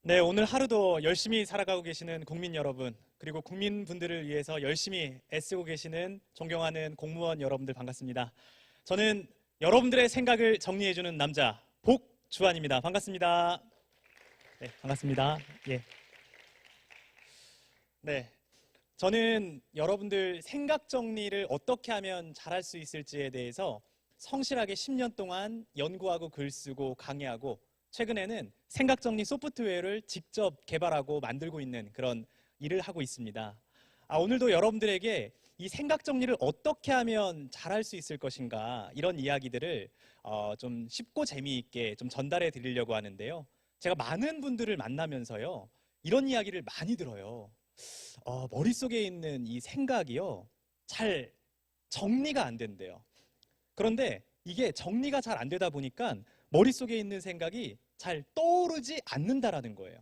네, 오늘 하루도 열심히 살아가고 계시는 국민 여러분, 그리고 국민분들을 위해서 열심히 애쓰고 계시는 존경하는 공무원 여러분들 반갑습니다. 저는 여러분들의 생각을 정리해주는 남자, 복주환입니다. 반갑습니다. 네, 반갑습니다. 예. 네. 저는 여러분들 생각 정리를 어떻게 하면 잘할 수 있을지에 대해서 성실하게 10년 동안 연구하고 글 쓰고 강의하고 최근에는 생각 정리 소프트웨어를 직접 개발하고 만들고 있는 그런 일을 하고 있습니다. 오늘도 여러분들에게 이 생각 정리를 어떻게 하면 잘할 수 있을 것인가 이런 이야기들을 좀 쉽고 재미있게 좀 전달해 드리려고 하는데요. 제가 많은 분들을 만나면서요. 이런 이야기를 많이 들어요. 머릿속에 있는 이 생각이요. 잘 정리가 안 된대요. 그런데 이게 정리가 잘 안 되다 보니까 머릿속에 있는 생각이 잘 떠오르지 않는다라는 거예요.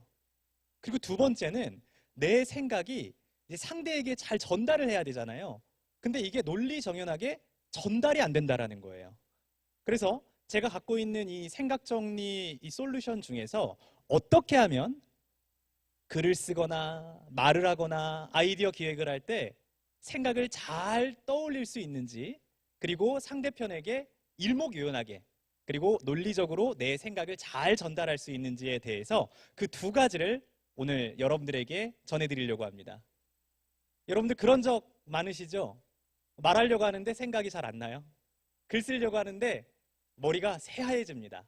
그리고 두 번째는 내 생각이 이제 상대에게 잘 전달을 해야 되잖아요. 근데 이게 논리정연하게 전달이 안 된다라는 거예요. 그래서 제가 갖고 있는 이 생각 정리 이 솔루션 중에서 어떻게 하면 글을 쓰거나 말을 하거나 아이디어 기획을 할 때 생각을 잘 떠올릴 수 있는지, 그리고 상대편에게 일목요연하게 그리고 논리적으로 내 생각을 잘 전달할 수 있는지에 대해서 그 두 가지를 오늘 여러분들에게 전해드리려고 합니다. 여러분들 그런 적 많으시죠? 말하려고 하는데 생각이 잘 안 나요. 글 쓰려고 하는데 머리가 새하얘집니다.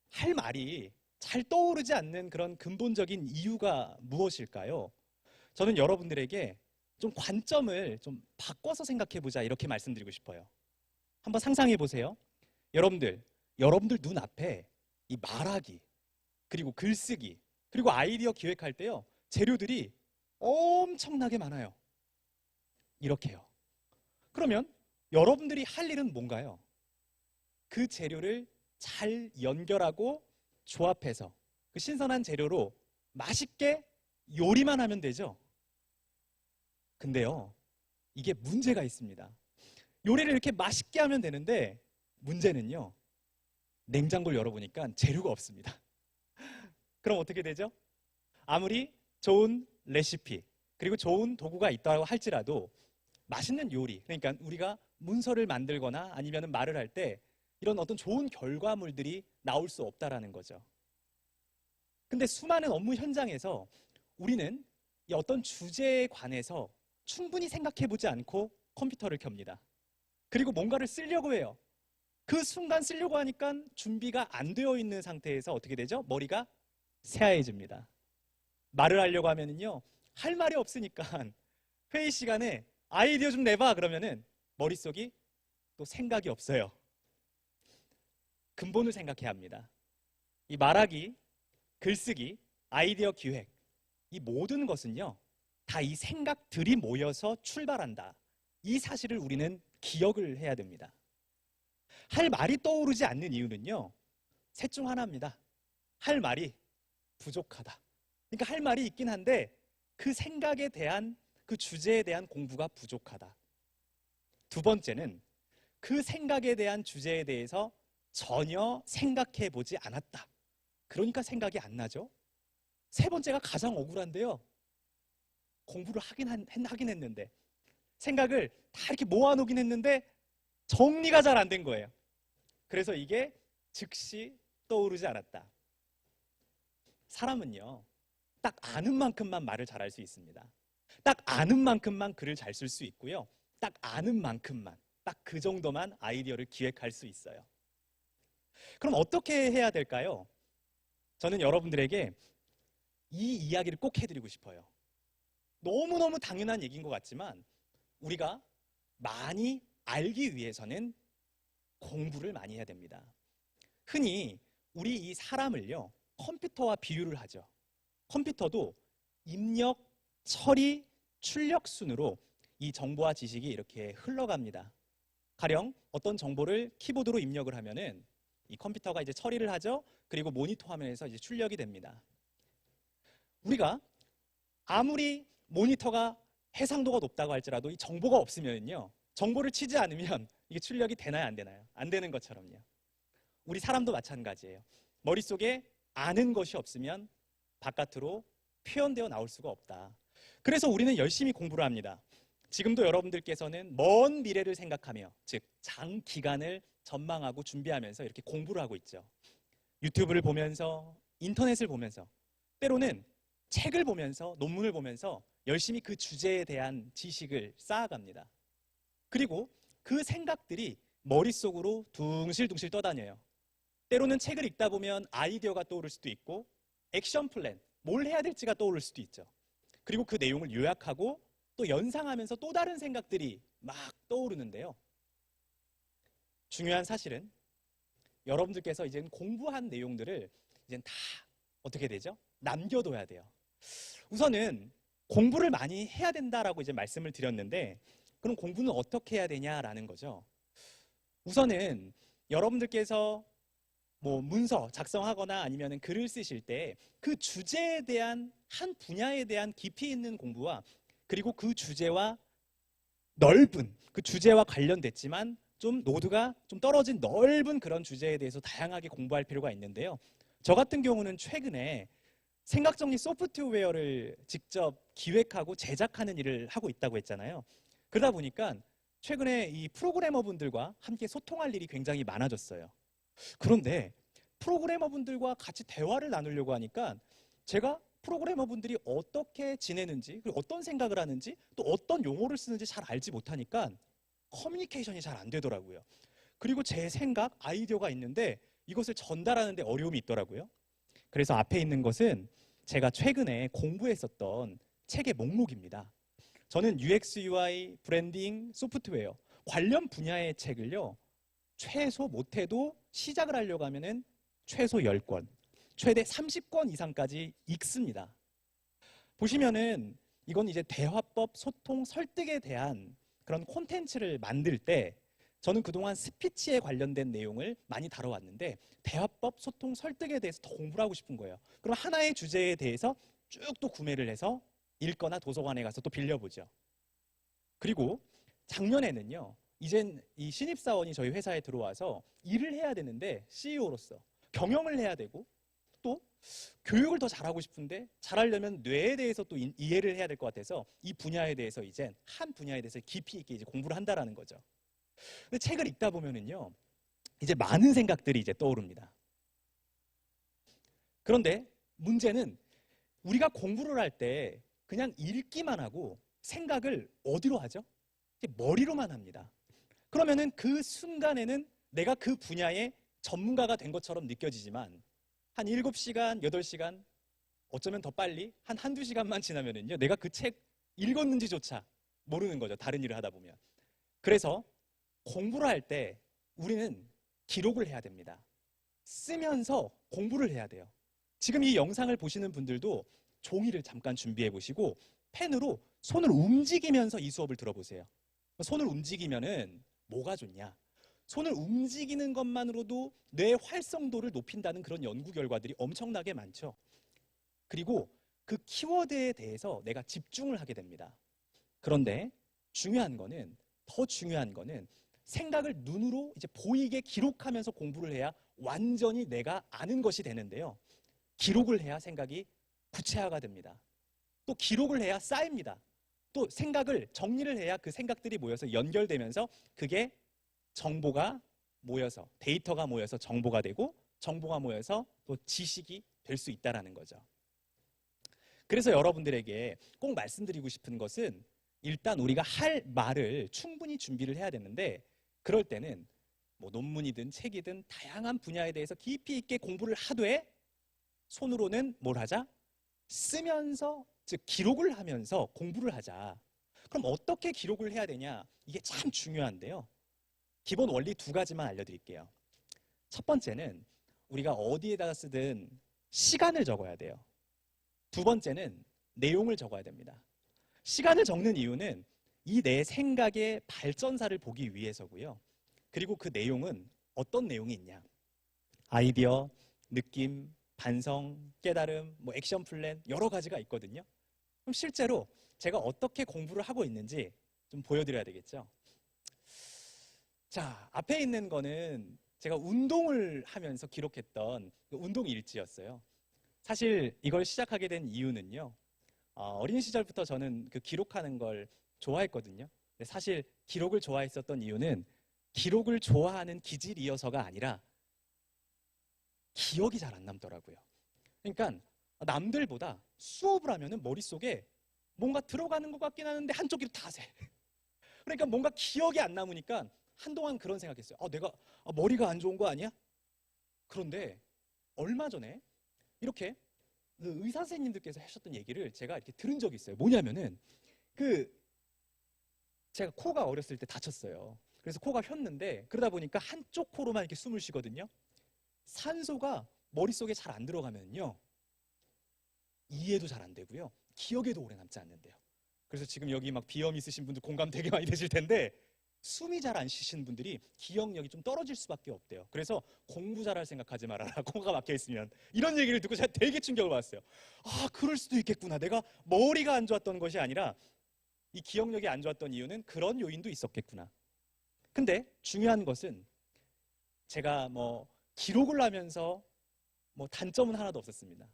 할 말이 잘 떠오르지 않는 그런 근본적인 이유가 무엇일까요? 저는 여러분들에게 좀 관점을 좀 바꿔서 생각해 보자 이렇게 말씀드리고 싶어요. 한번 상상해 보세요. 여러분들 눈앞에 이 말하기, 그리고 글쓰기, 그리고 아이디어 기획할 때요. 재료들이 엄청나게 많아요. 이렇게요. 그러면 여러분들이 할 일은 뭔가요? 그 재료를 잘 연결하고 조합해서 그 신선한 재료로 맛있게 요리만 하면 되죠. 근데요, 이게 문제가 있습니다. 요리를 이렇게 맛있게 하면 되는데 문제는요, 냉장고를 열어보니까 재료가 없습니다. 그럼 어떻게 되죠? 아무리 좋은 레시피 그리고 좋은 도구가 있다고 할지라도 맛있는 요리, 그러니까 우리가 문서를 만들거나 아니면 말을 할 때 이런 어떤 좋은 결과물들이 나올 수 없다라는 거죠. 근데 수많은 업무 현장에서 우리는 이 어떤 주제에 관해서 충분히 생각해보지 않고 컴퓨터를 켭니다. 그리고 뭔가를 쓰려고 해요. 그 순간 쓰려고 하니까 준비가 안 되어 있는 상태에서 어떻게 되죠? 머리가 새하얘집니다. 말을 하려고 하면은요, 할 말이 없으니까 회의 시간에 아이디어 좀 내봐 그러면은 머릿속이 또 생각이 없어요. 근본을 생각해야 합니다. 이 말하기, 글쓰기, 아이디어 기획, 이 모든 것은요, 다 이 생각들이 모여서 출발한다. 이 사실을 우리는 기억을 해야 됩니다. 할 말이 떠오르지 않는 이유는요, 셋 중 하나입니다. 할 말이 부족하다. 그러니까 할 말이 있긴 한데 그 생각에 대한, 그 주제에 대한 공부가 부족하다. 두 번째는 그 생각에 대한 주제에 대해서 전혀 생각해 보지 않았다. 그러니까 생각이 안 나죠. 세 번째가 가장 억울한데요, 공부를 하긴 했는데 생각을 다 이렇게 모아놓긴 했는데 정리가 잘 안 된 거예요. 그래서 이게 즉시 떠오르지 않았다. 사람은요, 딱 아는 만큼만 말을 잘할 수 있습니다. 딱 아는 만큼만 글을 잘 쓸 수 있고요. 딱 아는 만큼만, 딱 그 정도만 아이디어를 기획할 수 있어요. 그럼 어떻게 해야 될까요? 저는 여러분들에게 이 이야기를 꼭 해드리고 싶어요. 너무너무 당연한 얘기인 것 같지만 우리가 많이 알기 위해서는 공부를 많이 해야 됩니다. 흔히 우리 이 사람을요, 컴퓨터와 비유를 하죠. 컴퓨터도 입력, 처리, 출력 순으로 이 정보와 지식이 이렇게 흘러갑니다. 가령 어떤 정보를 키보드로 입력을 하면은 이 컴퓨터가 이제 처리를 하죠. 그리고 모니터 화면에서 이제 출력이 됩니다. 우리가 아무리 모니터가 해상도가 높다고 할지라도 이 정보가 없으면요, 정보를 치지 않으면 이게 출력이 되나요, 안 되나요? 안 되는 것처럼요. 우리 사람도 마찬가지예요. 머릿속에 아는 것이 없으면 바깥으로 표현되어 나올 수가 없다. 그래서 우리는 열심히 공부를 합니다. 지금도 여러분들께서는 먼 미래를 생각하며, 즉 장기간을 전망하고 준비하면서 이렇게 공부를 하고 있죠. 유튜브를 보면서, 인터넷을 보면서, 때로는 책을 보면서, 논문을 보면서 열심히 그 주제에 대한 지식을 쌓아갑니다. 그리고 그 생각들이 머릿속으로 둥실둥실 떠다녀요. 때로는 책을 읽다 보면 아이디어가 떠오를 수도 있고 액션 플랜, 뭘 해야 될지가 떠오를 수도 있죠. 그리고 그 내용을 요약하고 또 연상하면서 또 다른 생각들이 막 떠오르는데요. 중요한 사실은 여러분들께서 이제 공부한 내용들을 이제 다 어떻게 되죠? 남겨둬야 돼요. 우선은 공부를 많이 해야 된다라고 이제 말씀을 드렸는데, 그럼 공부는 어떻게 해야 되냐라는 거죠. 우선은 여러분들께서 뭐 문서 작성하거나 아니면 글을 쓰실 때 그 주제에 대한, 한 분야에 대한 깊이 있는 공부와, 그리고 그 주제와 넓은, 그 주제와 관련됐지만 좀 노드가 좀 떨어진 넓은 그런 주제에 대해서 다양하게 공부할 필요가 있는데요. 저 같은 경우는 최근에 생각정리 소프트웨어를 직접 기획하고 제작하는 일을 하고 있다고 했잖아요. 그러다 보니까 최근에 이 프로그래머분들과 함께 소통할 일이 굉장히 많아졌어요. 그런데 프로그래머분들과 같이 대화를 나누려고 하니까 제가 프로그래머분들이 어떻게 지내는지, 그리고 어떤 생각을 하는지, 또 어떤 용어를 쓰는지 잘 알지 못하니까 커뮤니케이션이 잘 안 되더라고요. 그리고 제 생각, 아이디어가 있는데 이것을 전달하는 데 어려움이 있더라고요. 그래서 앞에 있는 것은 제가 최근에 공부했었던 책의 목록입니다. 저는 UX, UI, 브랜딩, 소프트웨어 관련 분야의 책을요, 최소 못해도 시작을 하려고 하면은 최소 10권, 최대 30권 이상까지 읽습니다. 보시면은 이건 이제 대화법, 소통, 설득에 대한 그런 콘텐츠를 만들 때 저는 그동안 스피치에 관련된 내용을 많이 다뤄왔는데 대화법, 소통, 설득에 대해서 더 공부를 하고 싶은 거예요. 그럼 하나의 주제에 대해서 쭉 또 구매를 해서 읽거나 도서관에 가서 또 빌려보죠. 그리고 작년에는요, 이젠 이 신입사원이 저희 회사에 들어와서 일을 해야 되는데 CEO로서 경영을 해야 되고 또 교육을 더 잘하고 싶은데 잘하려면 뇌에 대해서 또 이해를 해야 될 것 같아서 이 분야에 대해서 이제 한 분야에 대해서 깊이 있게 이제 공부를 한다라는 거죠. 근데 책을 읽다 보면은요, 이제 많은 생각들이 이제 떠오릅니다. 그런데 문제는 우리가 공부를 할 때 그냥 읽기만 하고 생각을 어디로 하죠? 머리로만 합니다. 그러면은 그 순간에는 내가 그 분야의 전문가가 된 것처럼 느껴지지만 한 7시간, 8시간, 어쩌면 더 빨리 한두 시간만 지나면은요, 내가 그 책 읽었는지조차 모르는 거죠. 다른 일을 하다 보면. 그래서 공부를 할 때 우리는 기록을 해야 됩니다. 쓰면서 공부를 해야 돼요. 지금 이 영상을 보시는 분들도 종이를 잠깐 준비해 보시고 펜으로 손을 움직이면서 이 수업을 들어보세요. 손을 움직이면은 뭐가 좋냐? 손을 움직이는 것만으로도 뇌 활성도를 높인다는 그런 연구 결과들이 엄청나게 많죠. 그리고 그 키워드에 대해서 내가 집중을 하게 됩니다. 그런데 더 중요한 거는 생각을 눈으로 이제 보이게 기록하면서 공부를 해야 완전히 내가 아는 것이 되는데요. 기록을 해야 생각이 구체화가 됩니다. 또 기록을 해야 쌓입니다. 또 생각을 정리를 해야 그 생각들이 모여서 연결되면서 그게 정보가 모여서, 데이터가 모여서 정보가 되고 정보가 모여서 또 지식이 될 수 있다는 거죠. 그래서 여러분들에게 꼭 말씀드리고 싶은 것은 일단 우리가 할 말을 충분히 준비를 해야 되는데 그럴 때는 뭐 논문이든 책이든 다양한 분야에 대해서 깊이 있게 공부를 하되 손으로는 뭘 하자? 쓰면서, 즉 기록을 하면서 공부를 하자. 그럼 어떻게 기록을 해야 되냐? 이게 참 중요한데요. 기본 원리 2가지만 알려드릴게요. 첫 번째는 우리가 어디에다가 쓰든 시간을 적어야 돼요. 2번째는 내용을 적어야 됩니다. 시간을 적는 이유는 이 내 생각의 발전사를 보기 위해서고요. 그리고 그 내용은 어떤 내용이 있냐? 아이디어, 느낌, 반성, 깨달음, 뭐 액션 플랜 여러 가지가 있거든요. 그럼 실제로 제가 어떻게 공부를 하고 있는지 좀 보여드려야 되겠죠. 자, 앞에 있는 거는 제가 운동을 하면서 기록했던 운동 일지였어요. 사실 이걸 시작하게 된 이유는요. 어린 시절부터 저는 그 기록하는 걸 좋아했거든요. 근데 사실 기록을 좋아했었던 이유는 기록을 좋아하는 기질이어서가 아니라 기억이 잘 안 남더라고요. 그러니까 남들보다 수업을 하면은 머릿속에 뭔가 들어가는 것 같긴 하는데 한쪽 귀로 다 새. 그러니까 뭔가 기억이 안 남으니까 한동안 그런 생각했어요. 내가 머리가 안 좋은 거 아니야? 그런데 얼마 전에 이렇게 그 의사 선생님들께서 하셨던 얘기를 제가 이렇게 들은 적이 있어요. 뭐냐면은 그 제가 코가 어렸을 때 다쳤어요. 그래서 코가 휘었는데 그러다 보니까 한쪽 코로만 이렇게 숨을 쉬거든요. 산소가 머릿속에 잘 안 들어가면요. 이해도 잘 안 되고요. 기억에도 오래 남지 않는데요. 그래서 지금 여기 막 비염 있으신 분들 공감 되게 많이 되실 텐데 숨이 잘 안 쉬시는 분들이 기억력이 좀 떨어질 수밖에 없대요. 그래서 공부 잘할 생각하지 말아라. 코가 막혀 있으면. 이런 얘기를 듣고 제가 되게 충격을 받았어요. 그럴 수도 있겠구나. 내가 머리가 안 좋았던 것이 아니라 이 기억력이 안 좋았던 이유는 그런 요인도 있었겠구나. 근데 중요한 것은 제가 기록을 하면서 단점은 하나도 없었습니다.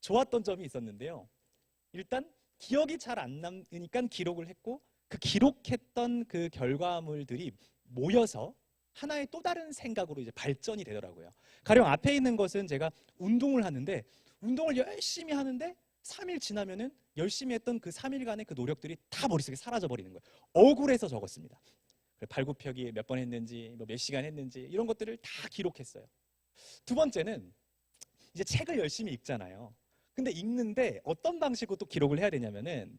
좋았던 점이 있었는데요. 일단 기억이 잘 안 남으니까 기록을 했고 그 기록했던 그 결과물들이 모여서 하나의 또 다른 생각으로 이제 발전이 되더라고요. 가령 앞에 있는 것은 제가 운동을 하는데 운동을 열심히 하는데 3일 지나면은 열심히 했던 그 3일간의 그 노력들이 다 머릿속에 사라져 버리는 거예요. 억울해서 적었습니다. 발굽혀기 몇 번 했는지, 몇 시간 했는지 이런 것들을 다 기록했어요. 두 번째는 이제 책을 열심히 읽잖아요. 근데 읽는데 어떤 방식으로 또 기록을 해야 되냐면은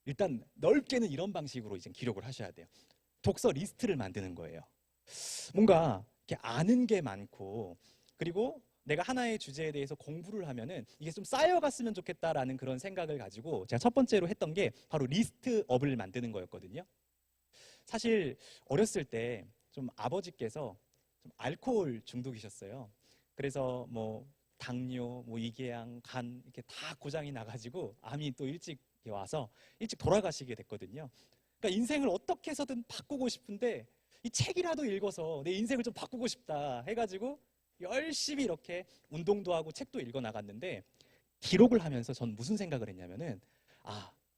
일단 넓게는 이런 방식으로 이제 기록을 하셔야 돼요. 독서 리스트를 만드는 거예요. 뭔가 이렇게 아는 게 많고 그리고 내가 하나의 주제에 대해서 공부를 하면은 이게 좀 쌓여갔으면 좋겠다라는 그런 생각을 가지고 제가 첫 번째로 했던 게 바로 리스트업을 만드는 거였거든요. 사실 어렸을 때 좀 아버지께서 좀 알코올 중독이셨어요. 그래서 당뇨, 위궤양, 간 이렇게 다 고장이 나가지고 암이 또 일찍 와서 일찍 돌아가시게 됐거든요. 그러니까 인생을 어떻게 해서든 바꾸고 싶은데 이 책이라도 읽어서 내 인생을 좀 바꾸고 싶다 해가지고 열심히 이렇게 운동도 하고 책도 읽어 나갔는데 기록을 하면서 전 무슨 생각을 했냐면은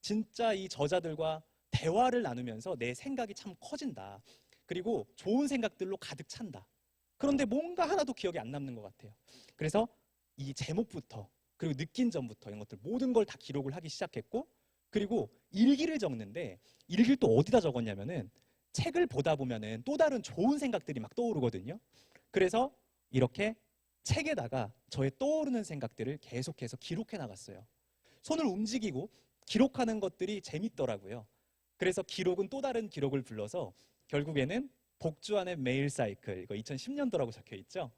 진짜 이 저자들과 대화를 나누면서 내 생각이 참 커진다. 그리고 좋은 생각들로 가득 찬다. 그런데 뭔가 하나도 기억이 안 남는 것 같아요. 그래서 이 제목부터 그리고 느낀 점부터 이런 것들 모든 걸 다 기록을 하기 시작했고 그리고 일기를 적는데 일기를 또 어디다 적었냐면은 책을 보다 보면은 또 다른 좋은 생각들이 막 떠오르거든요. 그래서 이렇게 책에다가 저의 떠오르는 생각들을 계속해서 기록해 나갔어요. 손을 움직이고 기록하는 것들이 재밌더라고요. 그래서 기록은 또 다른 기록을 불러서 결국에는 복주안의 매일 사이클, 이거 2010년도라고 적혀 있죠.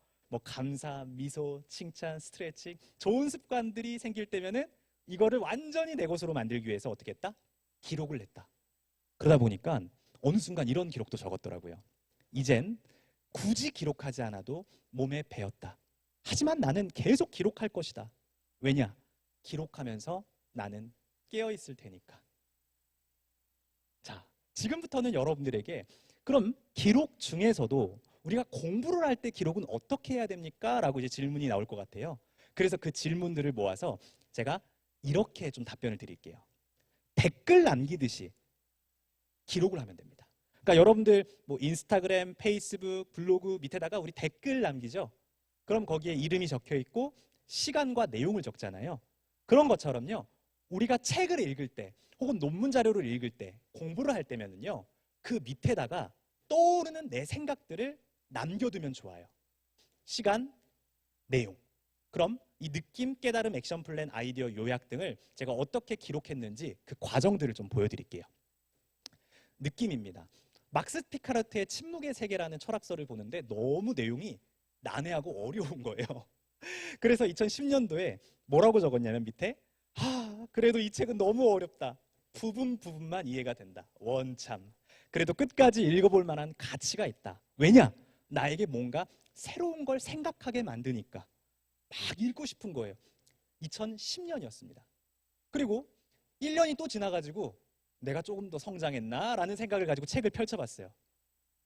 감사, 미소, 칭찬, 스트레칭, 좋은 습관들이 생길 때면은 이거를 완전히 내 것으로 만들기 위해서 어떻게 했다? 기록을 했다. 그러다 보니까 어느 순간 이런 기록도 적었더라고요. 이젠 굳이 기록하지 않아도 몸에 배었다. 하지만 나는 계속 기록할 것이다. 왜냐? 기록하면서 나는 깨어있을 테니까. 자, 지금부터는 여러분들에게 그럼 기록 중에서도 우리가 공부를 할 때 기록은 어떻게 해야 됩니까? 라고 이제 질문이 나올 것 같아요. 그래서 그 질문들을 모아서 제가 이렇게 좀 답변을 드릴게요. 댓글 남기듯이 기록을 하면 됩니다. 그러니까 여러분들 인스타그램, 페이스북, 블로그 밑에다가 우리 댓글 남기죠. 그럼 거기에 이름이 적혀 있고 시간과 내용을 적잖아요. 그런 것처럼요. 우리가 책을 읽을 때 혹은 논문 자료를 읽을 때 공부를 할 때면은요. 그 밑에다가 떠오르는 내 생각들을 남겨두면 좋아요. 시간, 내용. 그럼 이 느낌, 깨달음, 액션 플랜, 아이디어, 요약 등을 제가 어떻게 기록했는지 그 과정들을 좀 보여드릴게요. 느낌입니다. 막스 피카르트의 침묵의 세계라는 철학서를 보는데 너무 내용이 난해하고 어려운 거예요. 그래서 2010년도에 뭐라고 적었냐면 밑에 그래도 이 책은 너무 어렵다. 부분만 이해가 된다. 원참. 그래도 끝까지 읽어볼 만한 가치가 있다. 왜냐? 나에게 뭔가 새로운 걸 생각하게 만드니까. 막 읽고 싶은 거예요. 2010년이었습니다. 그리고 1년이 또 지나가지고 내가 조금 더 성장했나? 라는 생각을 가지고 책을 펼쳐봤어요.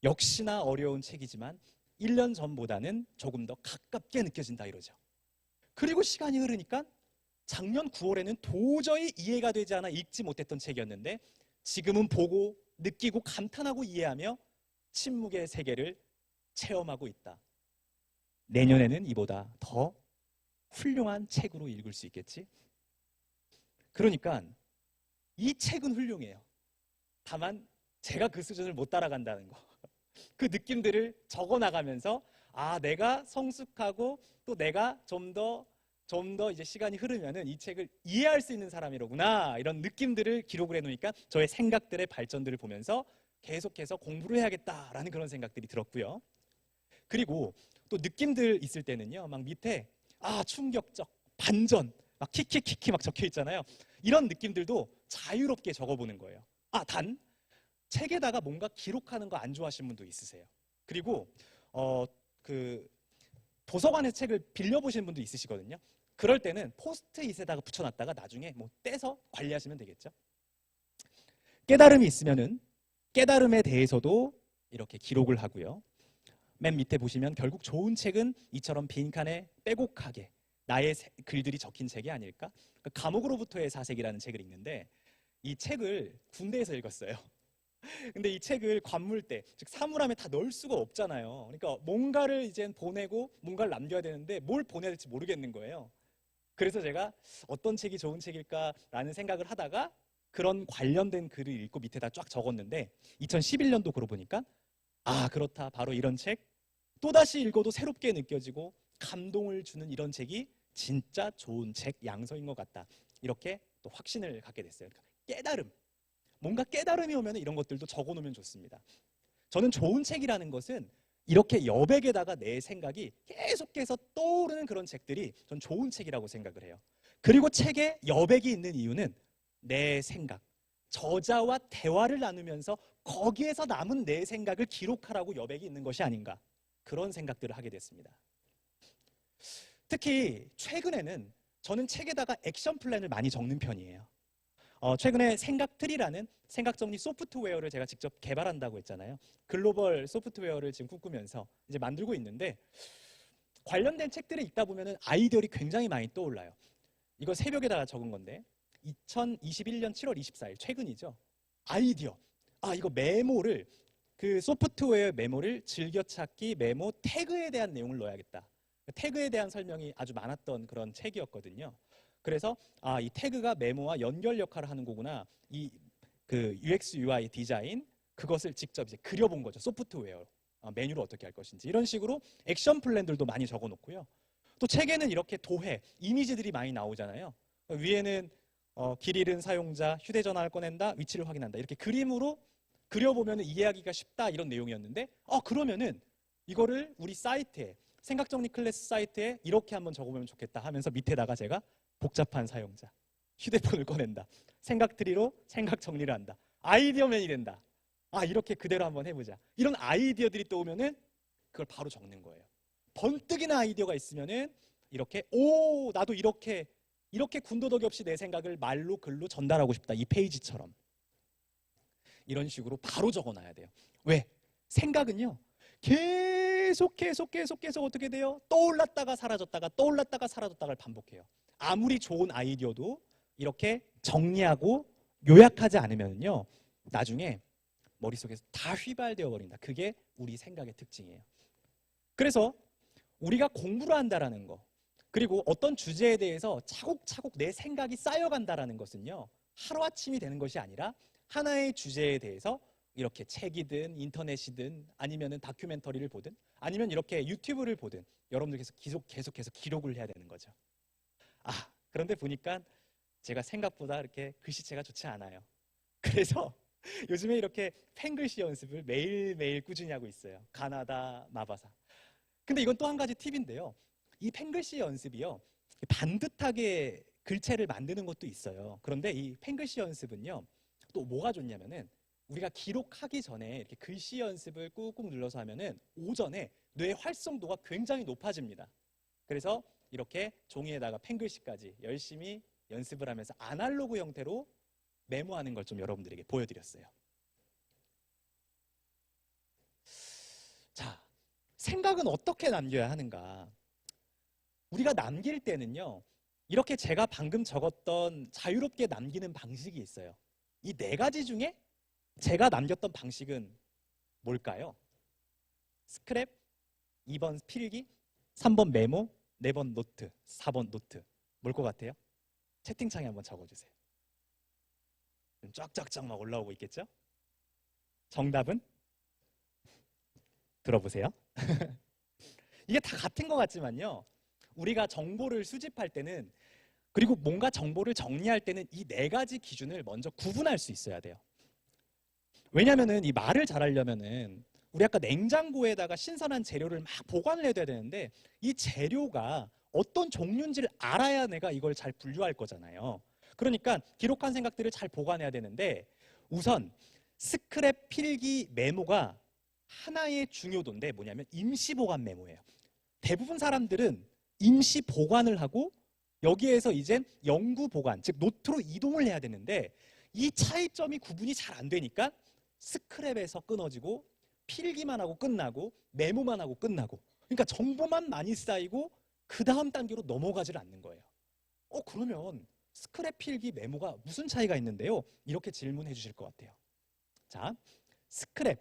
역시나 어려운 책이지만 1년 전보다는 조금 더 가깝게 느껴진다 이러죠. 그리고 시간이 흐르니까 작년 9월에는 도저히 이해가 되지 않아 읽지 못했던 책이었는데 지금은 보고 느끼고 감탄하고 이해하며 침묵의 세계를 체험하고 있다. 내년에는 이보다 더 훌륭한 책으로 읽을 수 있겠지? 그러니까 이 책은 훌륭해요. 다만 제가 그 수준을 못 따라간다는 거. 그 느낌들을 적어 나가면서 아, 내가 성숙하고 또 내가 좀 더 이제 시간이 흐르면은 이 책을 이해할 수 있는 사람이로구나. 이런 느낌들을 기록을 해 놓으니까 저의 생각들의 발전들을 보면서 계속해서 공부를 해야겠다라는 그런 생각들이 들었고요. 그리고 또 느낌들 있을 때는요. 막 밑에 아, 충격적, 반전, 막 키키키키 막 적혀 있잖아요. 이런 느낌들도 자유롭게 적어보는 거예요. 아, 단 책에다가 뭔가 기록하는 거 안 좋아하시는 분도 있으세요. 그리고 그 도서관에서 책을 빌려보시는 분도 있으시거든요. 그럴 때는 포스트잇에다가 붙여놨다가 나중에 뭐 떼서 관리하시면 되겠죠. 깨달음이 있으면은 깨달음에 대해서도 이렇게 기록을 하고요. 맨 밑에 보시면 결국 좋은 책은 이처럼 빈칸에 빼곡하게 나의 글들이 적힌 책이 아닐까? 감옥으로부터의 사색이라는 책을 읽는데 이 책을 군대에서 읽었어요. 근데 이 책을 관물대, 즉 사물함에 다 넣을 수가 없잖아요. 그러니까 뭔가를 이제 보내고 뭔가를 남겨야 되는데 뭘 보내야 될지 모르겠는 거예요. 그래서 제가 어떤 책이 좋은 책일까라는 생각을 하다가 그런 관련된 글을 읽고 밑에다 쫙 적었는데 2011년도 보니까 아, 그렇다. 바로 이런 책. 또다시 읽어도 새롭게 느껴지고 감동을 주는 이런 책이 진짜 좋은 책 양서인 것 같다. 이렇게 또 확신을 갖게 됐어요. 그러니까 깨달음. 뭔가 깨달음이 오면 이런 것들도 적어놓으면 좋습니다. 저는 좋은 책이라는 것은 이렇게 여백에다가 내 생각이 계속해서 떠오르는 그런 책들이 전 좋은 책이라고 생각을 해요. 그리고 책에 여백이 있는 이유는 내 생각, 저자와 대화를 나누면서 거기에서 남은 내 생각을 기록하라고 여백이 있는 것이 아닌가, 그런 생각들을 하게 됐습니다. 특히 최근에는 저는 책에다가 액션 플랜을 많이 적는 편이에요. 최근에 생각트리라는 생각정리 소프트웨어를 제가 직접 개발한다고 했잖아요. 글로벌 소프트웨어를 지금 꿈꾸면서 이제 만들고 있는데 관련된 책들을 읽다 보면 아이디어들이 굉장히 많이 떠올라요. 이거 새벽에다가 적은 건데 2021년 7월 24일 최근이죠. 아이디어. 아, 이거 메모를 그 소프트웨어 메모를 즐겨찾기 메모 태그에 대한 내용을 넣어야겠다. 태그에 대한 설명이 아주 많았던 그런 책이었거든요. 그래서 아, 이 태그가 메모와 연결 역할을 하는 거구나. 이 그 UX UI 디자인 그것을 직접 이제 그려본 거죠. 소프트웨어 메뉴를 어떻게 할 것인지 이런 식으로 액션 플랜들도 많이 적어놓고요. 또 책에는 이렇게 도해 이미지들이 많이 나오잖아요. 위에는 길 잃은 사용자 휴대전화를 꺼낸다 위치를 확인한다 이렇게 그림으로 그려보면 이해하기가 쉽다 이런 내용이었는데 그러면은 이거를 우리 사이트에 생각정리 클래스 사이트에 이렇게 한번 적어보면 좋겠다 하면서 밑에다가 제가 복잡한 사용자 휴대폰을 꺼낸다 생각트리로 생각 정리를 한다 아이디어맨이 된다 이렇게 그대로 한번 해보자 이런 아이디어들이 떠오면은 그걸 바로 적는 거예요. 번뜩이나 아이디어가 있으면은 이렇게 나도 이렇게 군더더기 없이 내 생각을 말로 글로 전달하고 싶다 이 페이지처럼 이런 식으로 바로 적어놔야 돼요. 왜? 생각은요 계속 어떻게 돼요? 떠올랐다가 사라졌다가를 반복해요. 아무리 좋은 아이디어도 이렇게 정리하고 요약하지 않으면요 나중에 머릿속에서 다 휘발되어 버린다. 그게 우리 생각의 특징이에요. 그래서 우리가 공부를 한다라는 거 그리고 어떤 주제에 대해서 차곡차곡 내 생각이 쌓여간다라는 것은요 하루아침이 되는 것이 아니라 하나의 주제에 대해서 이렇게 책이든 인터넷이든 아니면 다큐멘터리를 보든 아니면 이렇게 유튜브를 보든 여러분들께서 계속해서 기록을 해야 되는 거죠. 그런데 보니까 제가 생각보다 이렇게 글씨체가 좋지 않아요. 그래서 요즘에 이렇게 펜글씨 연습을 매일매일 꾸준히 하고 있어요. 가나다, 마바사. 근데 이건 또 한 가지 팁인데요. 이 펜글씨 연습이요. 반듯하게 글체를 만드는 것도 있어요. 그런데 이 펜글씨 연습은요. 또 뭐가 좋냐면은 우리가 기록하기 전에 이렇게 글씨 연습을 꾹꾹 눌러서 하면은 오전에 뇌 활성도가 굉장히 높아집니다. 그래서 이렇게 종이에다가 펜글씨까지 열심히 연습을 하면서 아날로그 형태로 메모하는 걸 좀 여러분들에게 보여드렸어요. 자, 생각은 어떻게 남겨야 하는가? 우리가 남길 때는요, 이렇게 제가 방금 적었던 자유롭게 남기는 방식이 있어요. 이 네 가지 중에 제가 남겼던 방식은 뭘까요? 스크랩, 2번 필기, 3번 메모, 4번 노트, 4번 노트. 뭘 것 같아요? 채팅창에 한번 적어주세요. 쫙쫙쫙 막 올라오고 있겠죠? 정답은? 들어보세요. 이게 다 같은 것 같지만요. 우리가 정보를 수집할 때는, 그리고 뭔가 정보를 정리할 때는 이 네 가지 기준을 먼저 구분할 수 있어야 돼요. 왜냐면은 이 말을 잘하려면은 우리 아까 냉장고에다가 신선한 재료를 막 보관을 해둬야 되는데 이 재료가 어떤 종류인지를 알아야 내가 이걸 잘 분류할 거잖아요. 그러니까 기록한 생각들을 잘 보관해야 되는데 우선 스크랩 필기 메모가 하나의 중요도인데 뭐냐면 임시 보관 메모예요. 대부분 사람들은 임시 보관을 하고 여기에서 이제 영구 보관, 즉 노트로 이동을 해야 되는데 이 차이점이 구분이 잘 안 되니까 스크랩에서 끊어지고 필기만 하고 끝나고 메모만 하고 끝나고, 그러니까 정보만 많이 쌓이고 그 다음 단계로 넘어가질 않는 거예요. 그러면 스크랩 필기 메모가 무슨 차이가 있는데요? 이렇게 질문해 주실 것 같아요. 자, 스크랩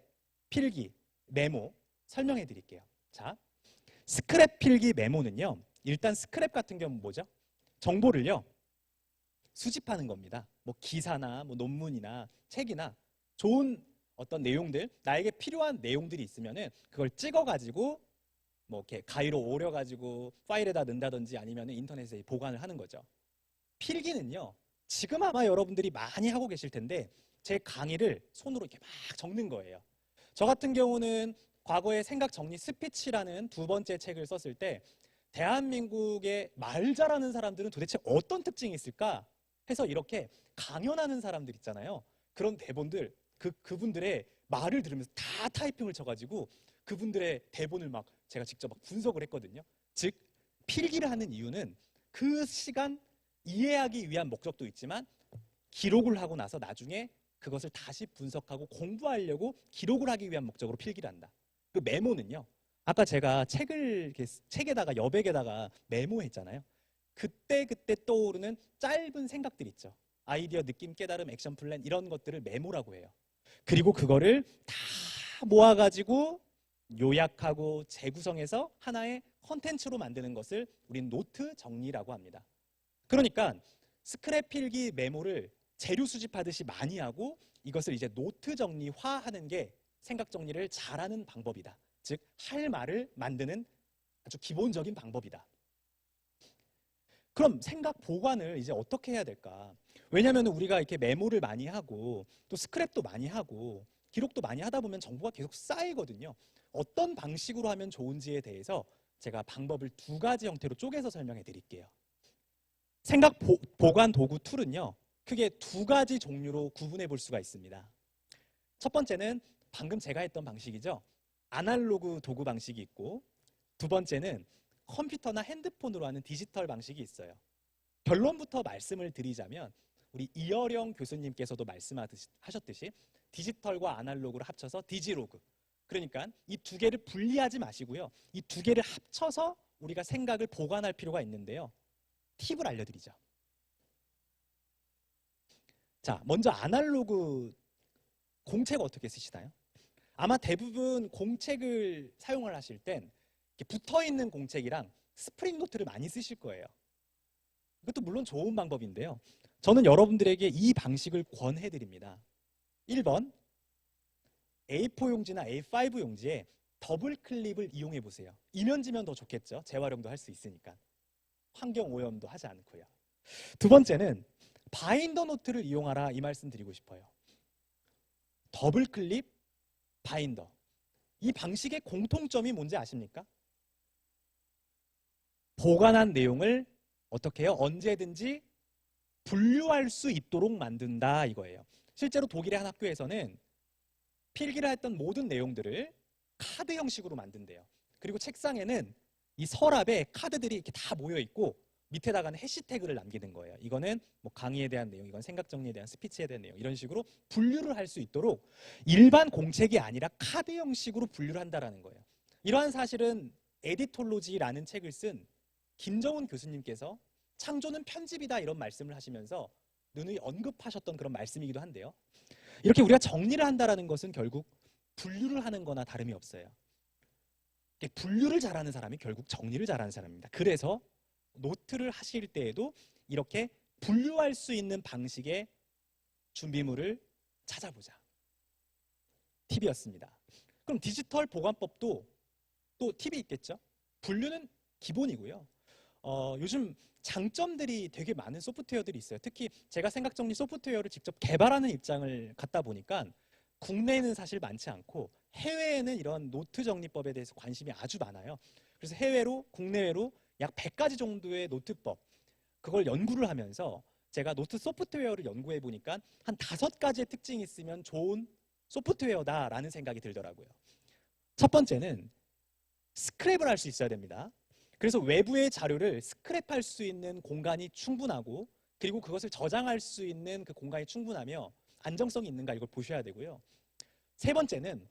필기 메모 설명해 드릴게요. 자, 스크랩 필기 메모는요, 일단 스크랩 같은 경우는 뭐죠? 정보를요 수집하는 겁니다. 뭐 기사나 뭐 논문이나 책이나 좋은 어떤 내용들, 나에게 필요한 내용들이 있으면은 그걸 찍어가지고 뭐 이렇게 가위로 오려가지고 파일에다 넣는다든지 아니면 인터넷에 보관을 하는 거죠. 필기는요, 지금 아마 여러분들이 많이 하고 계실 텐데 제 강의를 손으로 이렇게 막 적는 거예요. 저 같은 경우는 과거에 생각 정리 스피치라는 두 번째 책을 썼을 때 대한민국의 말 잘하는 사람들은 도대체 어떤 특징이 있을까 해서 이렇게 강연하는 사람들 있잖아요. 그런 대본들, 그분들의 말을 들으면서 다 타이핑을 쳐가지고 그분들의 대본을 막 제가 직접 막 분석을 했거든요. 즉 필기를 하는 이유는 그 시간 이해하기 위한 목적도 있지만 기록을 하고 나서 나중에 그것을 다시 분석하고 공부하려고 기록을 하기 위한 목적으로 필기를 한다. 그 메모는요, 아까 제가 책에다가 여백에다가 메모했잖아요. 그때 떠오르는 짧은 생각들 있죠. 아이디어, 느낌, 깨달음, 액션 플랜 이런 것들을 메모라고 해요. 그리고 그거를 다 모아가지고 요약하고 재구성해서 하나의 컨텐츠로 만드는 것을 우린 노트 정리라고 합니다. 그러니까 스크랩 필기 메모를 재료 수집하듯이 많이 하고 이것을 이제 노트 정리화하는 게 생각 정리를 잘하는 방법이다. 즉 할 말을 만드는 아주 기본적인 방법이다. 그럼 생각 보관을 이제 어떻게 해야 될까? 왜냐하면 우리가 이렇게 메모를 많이 하고 또 스크랩도 많이 하고 기록도 많이 하다 보면 정보가 계속 쌓이거든요. 어떤 방식으로 하면 좋은지에 대해서 제가 방법을 두 가지 형태로 쪼개서 설명해 드릴게요. 생각 보관 도구 툴은요, 크게 두 가지 종류로 구분해 볼 수가 있습니다. 첫 번째는 방금 제가 했던 방식이죠. 아날로그 도구 방식이 있고, 두 번째는 컴퓨터나 핸드폰으로 하는 디지털 방식이 있어요. 결론부터 말씀을 드리자면 우리 이어령 교수님께서도 말씀하셨듯이 디지털과 아날로그를 합쳐서 디지로그, 그러니까 이 두 개를 분리하지 마시고요, 이 두 개를 합쳐서 우리가 생각을 보관할 필요가 있는데요, 팁을 알려드리죠. 자, 먼저 아날로그 공책 어떻게 쓰시나요? 아마 대부분 공책을 사용을 하실 땐 붙어있는 공책이랑 스프링 노트를 많이 쓰실 거예요. 이것도 물론 좋은 방법인데요, 저는 여러분들에게 이 방식을 권해드립니다. 1번, A4 용지나 A5 용지에 더블 클립을 이용해 보세요. 이면지면 더 좋겠죠. 재활용도 할 수 있으니까. 환경 오염도 하지 않고요. 두 번째는 바인더 노트를 이용하라, 이 말씀 드리고 싶어요. 더블 클립, 바인더. 이 방식의 공통점이 뭔지 아십니까? 보관한 내용을 어떻게 해요? 언제든지 분류할 수 있도록 만든다, 이거예요. 실제로 독일의 한 학교에서는 필기를 했던 모든 내용들을 카드 형식으로 만든대요. 그리고 책상에는 이 서랍에 카드들이 이렇게 다 모여 있고 밑에다가는 해시태그를 남기는 거예요. 이거는 뭐 강의에 대한 내용, 이건 생각 정리에 대한 스피치에 대한 내용, 이런 식으로 분류를 할 수 있도록 일반 공책이 아니라 카드 형식으로 분류를 한다라는 거예요. 이러한 사실은 에디톨로지라는 책을 쓴 김정은 교수님께서 창조는 편집이다 이런 말씀을 하시면서 누누이 언급하셨던 그런 말씀이기도 한데요. 이렇게 우리가 정리를 한다는 것은 결국 분류를 하는 거나 다름이 없어요. 분류를 잘하는 사람이 결국 정리를 잘하는 사람입니다. 그래서 노트를 하실 때에도 이렇게 분류할 수 있는 방식의 준비물을 찾아보자. 팁이었습니다. 그럼 디지털 보관법도 또 팁이 있겠죠? 분류는 기본이고요. 요즘 장점들이 되게 많은 소프트웨어들이 있어요. 특히 제가 생각정리 소프트웨어를 직접 개발하는 입장을 갖다 보니까 국내에는 사실 많지 않고 해외에는 이런 노트 정리법에 대해서 관심이 아주 많아요. 그래서 해외로, 국내외로 약 100가지 정도의 노트법, 그걸 연구를 하면서 제가 노트 소프트웨어를 연구해 보니까 한 5가지의 특징이 있으면 좋은 소프트웨어다라는 생각이 들더라고요. 첫 번째는 스크랩을 할 수 있어야 됩니다. 그래서 외부의 자료를 스크랩할 수 있는 공간이 충분하고, 그리고 그것을 저장할 수 있는 그 공간이 충분하며 안정성이 있는가, 이걸 보셔야 되고요. 세 번째는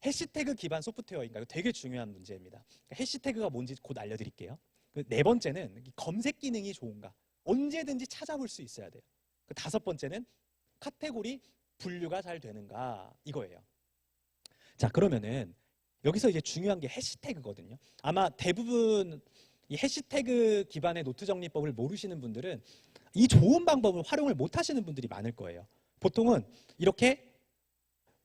해시태그 기반 소프트웨어인가. 이거 되게 중요한 문제입니다. 해시태그가 뭔지 곧 알려드릴게요. 네 번째는 검색 기능이 좋은가. 언제든지 찾아볼 수 있어야 돼요. 다섯 번째는 카테고리 분류가 잘 되는가, 이거예요. 자, 그러면은 여기서 이제 중요한 게 해시태그거든요. 아마 대부분 이 해시태그 기반의 노트 정리법을 모르시는 분들은 이 좋은 방법을 활용을 못 하시는 분들이 많을 거예요. 보통은 이렇게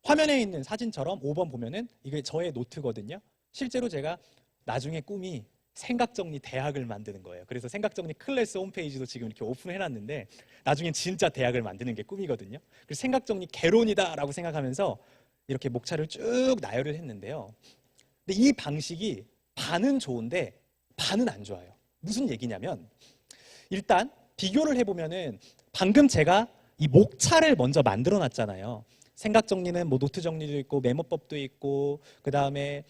화면에 있는 사진처럼 5번 보면은 이게 저의 노트거든요. 실제로 제가 나중에 꿈이 생각정리 대학을 만드는 거예요. 그래서 생각정리 클래스 홈페이지도 지금 이렇게 오픈해놨는데 나중엔 진짜 대학을 만드는 게 꿈이거든요. 그래서 생각정리 개론이다라고 생각하면서 이렇게 목차를 쭉 나열을 했는데요. 근데 이 방식이 반은 좋은데 반은 안 좋아요. 무슨 얘기냐면 일단 비교를 해보면은 방금 제가 이 목차를 먼저 만들어 놨잖아요. 생각 정리는 뭐 노트 정리도 있고 메모법도 있고 그 다음에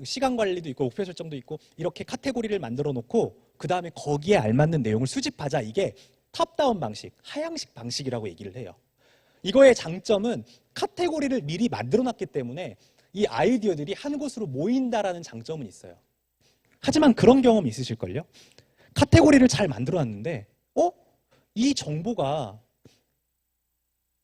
시간 관리도 있고 목표 설정도 있고 이렇게 카테고리를 만들어 놓고 그 다음에 거기에 알맞는 내용을 수집하자. 이게 탑다운 방식, 하향식 방식이라고 얘기를 해요. 이거의 장점은 카테고리를 미리 만들어 놨기 때문에 이 아이디어들이 한 곳으로 모인다라는 장점은 있어요. 하지만 그런 경험 있으실걸요? 카테고리를 잘 만들어 놨는데 이 정보가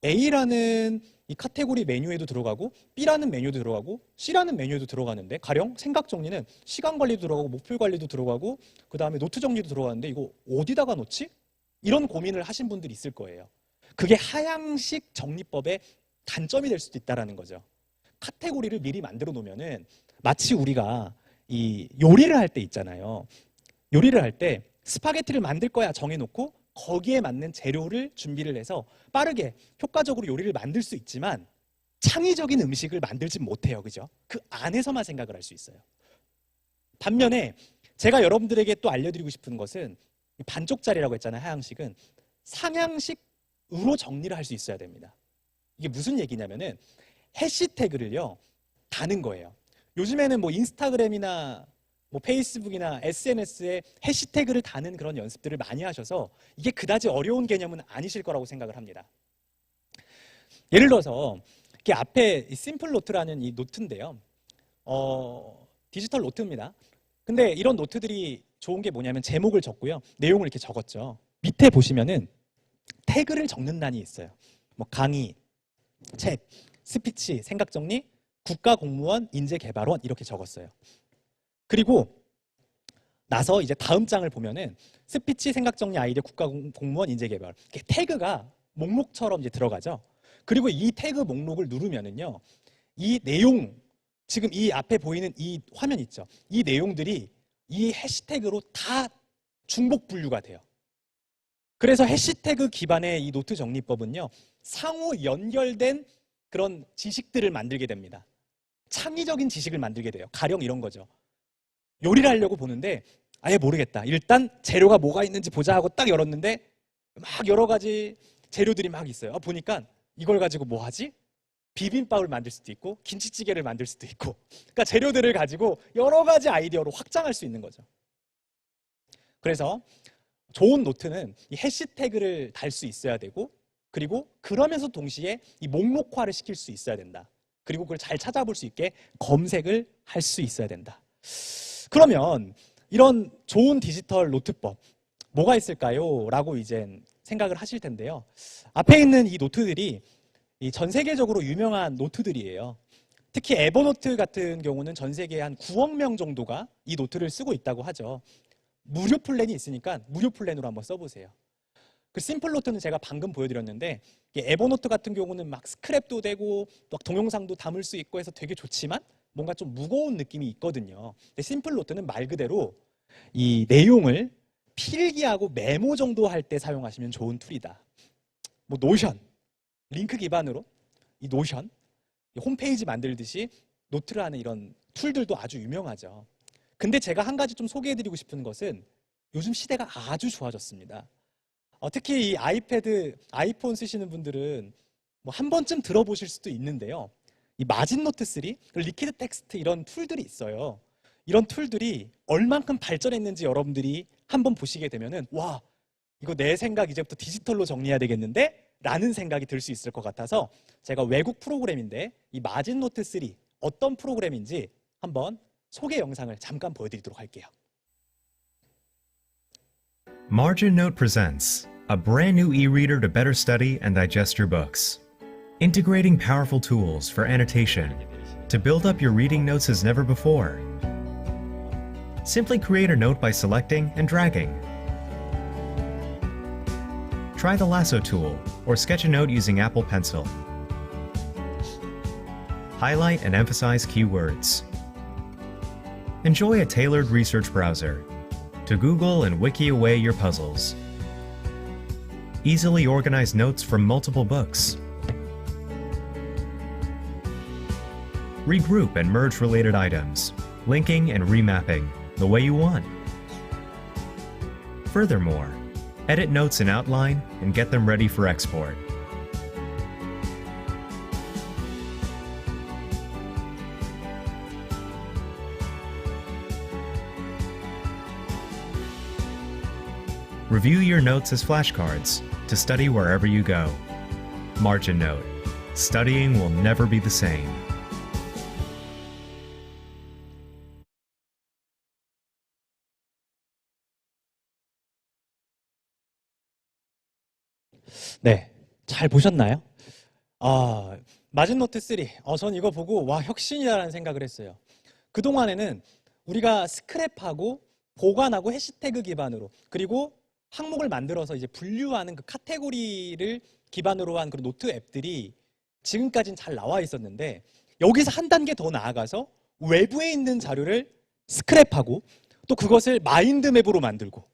A라는 이 카테고리 메뉴에도 들어가고 B라는 메뉴도 들어가고 C라는 메뉴에도 들어가는데, 가령 생각 정리는 시간 관리도 들어가고 목표 관리도 들어가고 그 다음에 노트 정리도 들어가는데 이거 어디다가 놓지? 이런 고민을 하신 분들이 있을 거예요. 그게 하향식 정리법의 단점이 될 수도 있다는 거죠. 카테고리를 미리 만들어 놓으면은 마치 우리가 이 요리를 할 때 있잖아요. 요리를 할 때 스파게티를 만들 거야 정해놓고 거기에 맞는 재료를 준비를 해서 빠르게 효과적으로 요리를 만들 수 있지만 창의적인 음식을 만들진 못해요. 그죠? 그 안에서만 생각을 할 수 있어요. 반면에 제가 여러분들에게 또 알려드리고 싶은 것은 반쪽짜리라고 했잖아요. 하향식은 상향식으로 정리를 할 수 있어야 됩니다. 이게 무슨 얘기냐면은 해시태그를요 다는 거예요. 요즘에는 뭐 인스타그램이나 뭐 페이스북이나 SNS에 해시태그를 다는 그런 연습들을 많이 하셔서 이게 그다지 어려운 개념은 아니실 거라고 생각을 합니다. 예를 들어서 이렇게 앞에 이 심플 노트라는 이 노트인데요. 디지털 노트입니다. 근데 이런 노트들이 좋은 게 뭐냐면 제목을 적고요. 내용을 이렇게 적었죠. 밑에 보시면은 태그를 적는欄이 있어요. 뭐 강의, 책, 스피치, 생각정리, 국가공무원, 인재개발원 이렇게 적었어요. 그리고 나서 이제 다음 장을 보면은 스피치, 생각정리, 아이디어, 국가공무원, 인재개발 이렇게 태그가 목록처럼 이제 들어가죠. 그리고 이 태그 목록을 누르면은요, 이 내용, 지금 이 앞에 보이는 이 화면 있죠. 이 내용들이 이 해시태그로 다 중복 분류가 돼요. 그래서 해시태그 기반의 이 노트 정리법은요, 상호 연결된 그런 지식들을 만들게 됩니다. 창의적인 지식을 만들게 돼요. 가령 이런 거죠. 요리를 하려고 보는데 아예 모르겠다. 일단 재료가 뭐가 있는지 보자 하고 딱 열었는데 막 여러 가지 재료들이 막 있어요. 보니까 이걸 가지고 뭐 하지? 비빔밥을 만들 수도 있고 김치찌개를 만들 수도 있고, 그러니까 재료들을 가지고 여러 가지 아이디어로 확장할 수 있는 거죠. 그래서 좋은 노트는 이 해시태그를 달 수 있어야 되고, 그리고 그러면서 동시에 이 목록화를 시킬 수 있어야 된다. 그리고 그걸 잘 찾아볼 수 있게 검색을 할 수 있어야 된다. 그러면 이런 좋은 디지털 노트법, 뭐가 있을까요? 라고 이제 생각을 하실 텐데요. 앞에 있는 이 노트들이 이 전 세계적으로 유명한 노트들이에요. 특히 에버노트 같은 경우는 전 세계에 한 9억 명 정도가 이 노트를 쓰고 있다고 하죠. 무료 플랜이 있으니까 무료 플랜으로 한번 써보세요. 그 심플 노트는 제가 방금 보여드렸는데 에버노트 같은 경우는 막 스크랩도 되고 막 동영상도 담을 수 있고 해서 되게 좋지만 뭔가 좀 무거운 느낌이 있거든요. 근데 심플 노트는 말 그대로 이 내용을 필기하고 메모 정도 할 때 사용하시면 좋은 툴이다. 뭐 노션, 링크 기반으로 이 노션, 이 홈페이지 만들듯이 노트를 하는 이런 툴들도 아주 유명하죠. 근데 제가 한 가지 좀 소개해드리고 싶은 것은 요즘 시대가 아주 좋아졌습니다. 특히 이 아이패드, 아이폰 쓰시는 분들은 뭐 한 번쯤 들어보실 수도 있는데요. 이 마진노트 3, 리퀴드 텍스트 이런 툴들이 있어요. 이런 툴들이 얼만큼 발전했는지 여러분들이 한번 보시게 되면은 와, 이거 내 생각 이제부터 디지털로 정리해야 되겠는데? 라는 생각이 들 수 있을 것 같아서 제가 외국 프로그램인데 이 마진노트 3 어떤 프로그램인지 한번 소개 영상을 잠깐 보여드리도록 할게요. MarginNote presents a brand new e-reader to better study and digest your books. Integrating powerful tools for annotation to build up your reading notes as never before. Simply create a note by selecting and dragging. Try the lasso tool or sketch a note using Apple Pencil. Highlight and emphasize keywords. Enjoy a tailored research browser to Google and wiki away your puzzles. Easily organize notes from multiple books. Regroup and merge related items, linking and remapping the way you want. Furthermore, edit notes in Outline and get them ready for export. Review your notes as flashcards to study wherever you go. MarginNote. Studying will never be the same. 네, 잘 보셨나요? 마진노트 3. 전 이거 보고 와, 혁신이다라는 생각을 했어요. 그동안에는 우리가 스크랩하고 보관하고 해시태그 기반으로 그리고 항목을 만들어서 이제 분류하는 그 카테고리를 기반으로 한 그런 노트 앱들이 지금까지는 잘 나와 있었는데 여기서 한 단계 더 나아가서 외부에 있는 자료를 스크랩하고 또 그것을 마인드맵으로 만들고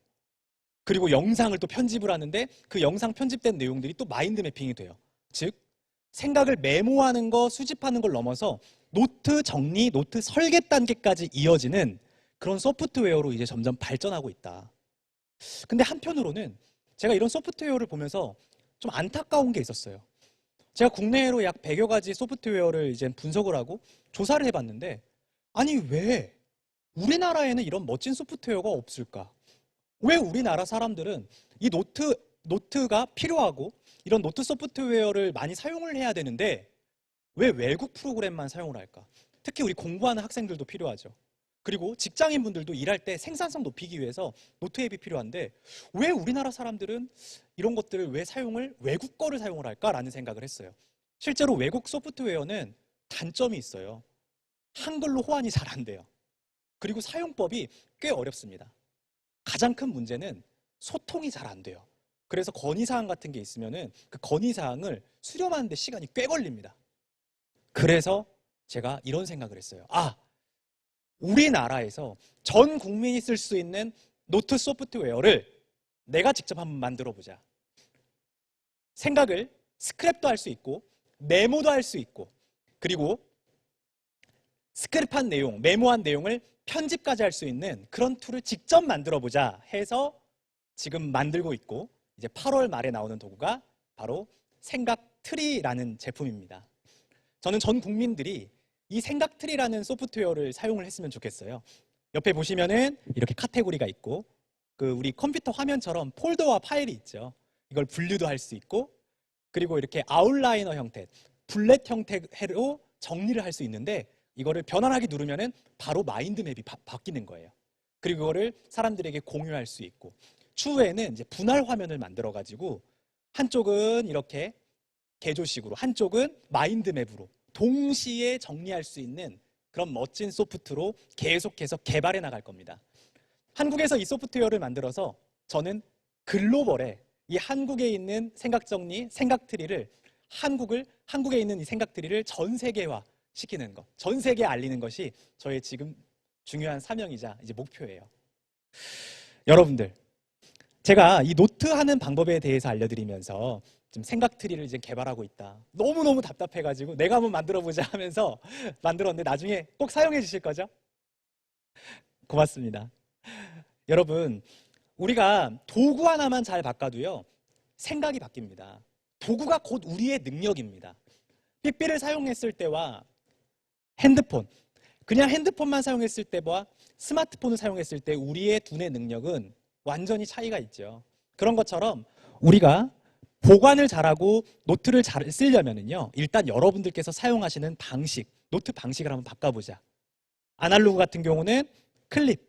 그리고 영상을 또 편집을 하는데 그 영상 편집된 내용들이 또 마인드 매핑이 돼요. 즉 생각을 메모하는 거, 수집하는 걸 넘어서 노트 정리, 노트 설계 단계까지 이어지는 그런 소프트웨어로 이제 점점 발전하고 있다. 근데 한편으로는 제가 이런 소프트웨어를 보면서 좀 안타까운 게 있었어요. 제가 국내로 약 100여 가지 소프트웨어를 이제 분석을 하고 조사를 해봤는데 아니 왜 우리나라에는 이런 멋진 소프트웨어가 없을까? 왜 우리나라 사람들은 이 노트가 필요하고 이런 노트 소프트웨어를 많이 사용을 해야 되는데 왜 외국 프로그램만 사용을 할까? 특히 우리 공부하는 학생들도 필요하죠. 그리고 직장인분들도 일할 때 생산성 높이기 위해서 노트 앱이 필요한데 왜 우리나라 사람들은 이런 것들을 왜 외국 거를 사용을 할까라는 생각을 했어요. 실제로 외국 소프트웨어는 단점이 있어요. 한글로 호환이 잘 안 돼요. 그리고 사용법이 꽤 어렵습니다. 가장 큰 문제는 소통이 잘 안 돼요. 그래서 건의사항 같은 게 있으면은 그 건의사항을 수렴하는 데 시간이 꽤 걸립니다. 그래서 제가 이런 생각을 했어요. 우리나라에서 전 국민이 쓸 수 있는 노트 소프트웨어를 내가 직접 한번 만들어 보자. 생각을 스크랩도 할 수 있고 메모도 할 수 있고 그리고 스크랩한 내용, 메모한 내용을 편집까지 할 수 있는 그런 툴을 직접 만들어 보자 해서 지금 만들고 있고 이제 8월 말에 나오는 도구가 바로 생각트리라는 제품입니다. 저는 전 국민들이 이 생각트리라는 소프트웨어를 사용을 했으면 좋겠어요. 옆에 보시면은 이렇게 카테고리가 있고 우리 컴퓨터 화면처럼 폴더와 파일이 있죠. 이걸 분류도 할 수 있고 그리고 이렇게 아웃라이너 형태, 블렛 형태로 정리를 할 수 있는데 이거를 변환하기 누르면은 바로 마인드맵이 바뀌는 거예요. 그리고 이거를 사람들에게 공유할 수 있고 추후에는 이제 분할 화면을 만들어 가지고 한쪽은 이렇게 개조식으로, 한쪽은 마인드맵으로 동시에 정리할 수 있는 그런 멋진 소프트로 계속해서 개발해 나갈 겁니다. 한국에서 이 소프트웨어를 만들어서 저는 글로벌에 이 한국에 있는 생각정리, 생각트리를 한국에 있는 이 생각트리를 전 세계화 시키는 것, 전 세계에 알리는 것이 저의 지금 중요한 사명이자 이제 목표예요. 여러분들, 제가 이 노트 하는 방법에 대해서 알려드리면서 지금 생각트리를 이제 개발하고 있다. 너무너무 답답해가지고 내가 한번 만들어보자 하면서 만들었는데 나중에 꼭 사용해 주실 거죠? 고맙습니다. 여러분, 우리가 도구 하나만 잘 바꿔도요, 생각이 바뀝니다. 도구가 곧 우리의 능력입니다. 삐삐를 사용했을 때와 핸드폰, 그냥 핸드폰만 사용했을 때와 스마트폰을 사용했을 때 우리의 두뇌 능력은 완전히 차이가 있죠. 그런 것처럼 우리가 보관을 잘하고 노트를 잘 쓰려면요, 일단 여러분들께서 사용하시는 방식, 노트 방식을 한번 바꿔보자. 아날로그 같은 경우는 클립,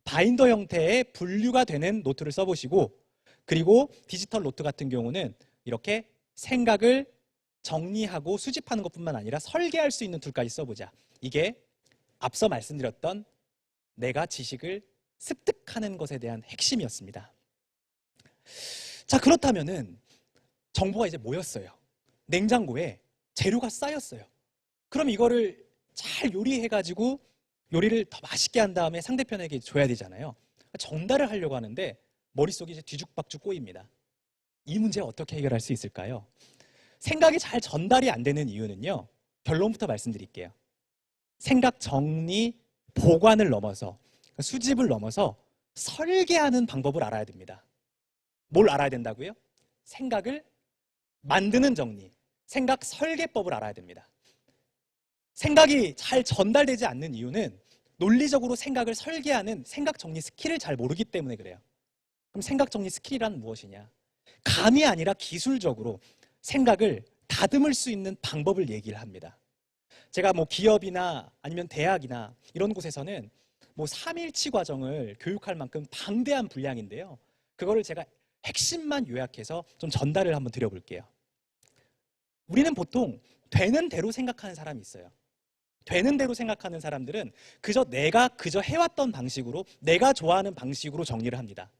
바인더 형태의 분류가 되는 노트를 써보시고, 그리고 디지털 노트 같은 경우는 이렇게 생각을 정리하고 수집하는 것뿐만 아니라 설계할 수 있는 툴까지 써보자. 이게 앞서 말씀드렸던 내가 지식을 습득하는 것에 대한 핵심이었습니다. 자, 그렇다면은 정보가 이제 모였어요. 냉장고에 재료가 쌓였어요. 그럼 이거를 잘 요리해가지고 요리를 더 맛있게 한 다음에 상대편에게 줘야 되잖아요. 전달을 하려고 하는데 머릿속이 이제 뒤죽박죽 꼬입니다. 이 문제 어떻게 해결할 수 있을까요? 생각이 잘 전달이 안 되는 이유는요, 결론부터 말씀드릴게요. 생각 정리, 보관을 넘어서, 수집을 넘어서 설계하는 방법을 알아야 됩니다. 뭘 알아야 된다고요? 생각을 만드는 정리, 생각 설계법을 알아야 됩니다. 생각이 잘 전달되지 않는 이유는 논리적으로 생각을 설계하는 생각 정리 스킬을 잘 모르기 때문에 그래요. 그럼 생각 정리 스킬이란 무엇이냐? 감이 아니라 기술적으로 생각을 다듬을 수 있는 방법을 얘기를 합니다. 제가 뭐 기업이나 아니면 대학이나 이런 곳에서는 뭐 3일치 과정을 교육할 만큼 방대한 분량인데요. 그거를 제가 핵심만 요약해서 좀 전달을 한번 드려볼게요. 우리는 보통 되는 대로 생각하는 사람이 있어요. 되는 대로 생각하는 사람들은 내가 해왔던 방식으로, 내가 좋아하는 방식으로 정리를 합니다.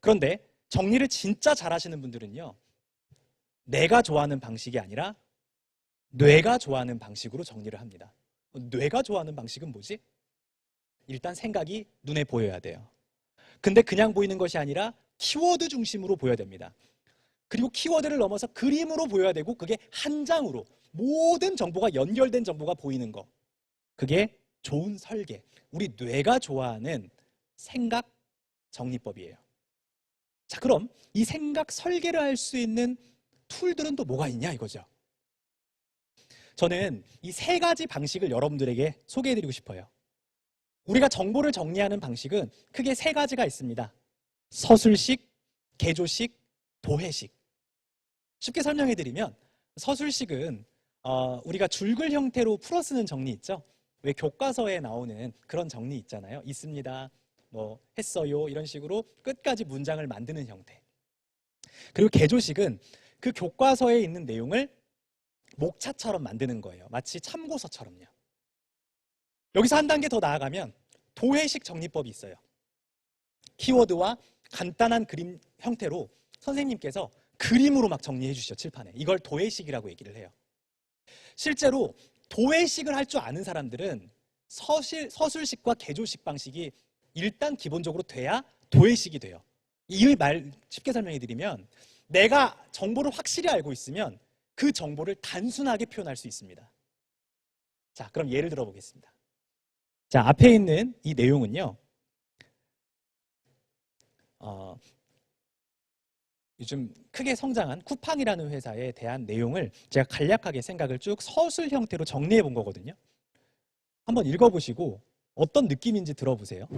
그런데 정리를 진짜 잘하시는 분들은요, 내가 좋아하는 방식이 아니라 뇌가 좋아하는 방식으로 정리를 합니다. 뇌가 좋아하는 방식은 뭐지? 일단 생각이 눈에 보여야 돼요. 근데 그냥 보이는 것이 아니라 키워드 중심으로 보여야 됩니다. 그리고 키워드를 넘어서 그림으로 보여야 되고, 그게 한 장으로 모든 정보가 연결된 정보가 보이는 거, 그게 좋은 설계, 우리 뇌가 좋아하는 생각 정리법이에요. 자, 그럼 이 생각 설계를 할 수 있는 툴들은 또 뭐가 있냐 이거죠. 저는 이 세 가지 방식을 여러분들에게 소개해드리고 싶어요. 우리가 정보를 정리하는 방식은 크게 세 가지가 있습니다. 서술식, 개조식, 도해식. 쉽게 설명해드리면 서술식은 우리가 줄글 형태로 풀어 쓰는 정리 있죠? 왜 교과서에 나오는 그런 정리 있잖아요. 있습니다, 뭐 했어요, 이런 식으로 끝까지 문장을 만드는 형태. 그리고 개조식은 그 교과서에 있는 내용을 목차처럼 만드는 거예요. 마치 참고서처럼요. 여기서 한 단계 더 나아가면 도해식 정리법이 있어요. 키워드와 간단한 그림 형태로 선생님께서 그림으로 막 정리해 주시죠, 칠판에. 이걸 도해식이라고 얘기를 해요. 실제로 도해식을 할 줄 아는 사람들은 서술식과 개조식 방식이 일단 기본적으로 돼야 도해식이 돼요. 이 말 쉽게 설명해 드리면, 내가 정보를 확실히 알고 있으면 그 정보를 단순하게 표현할 수 있습니다. 자, 그럼 예를 들어 보겠습니다. 자, 앞에 있는 이 내용은요, 요즘 크게 성장한 쿠팡이라는 회사에 대한 내용을 제가 간략하게 생각을 쭉 서술 형태로 정리해 본 거거든요. 한번 읽어보시고 어떤 느낌인지 들어보세요.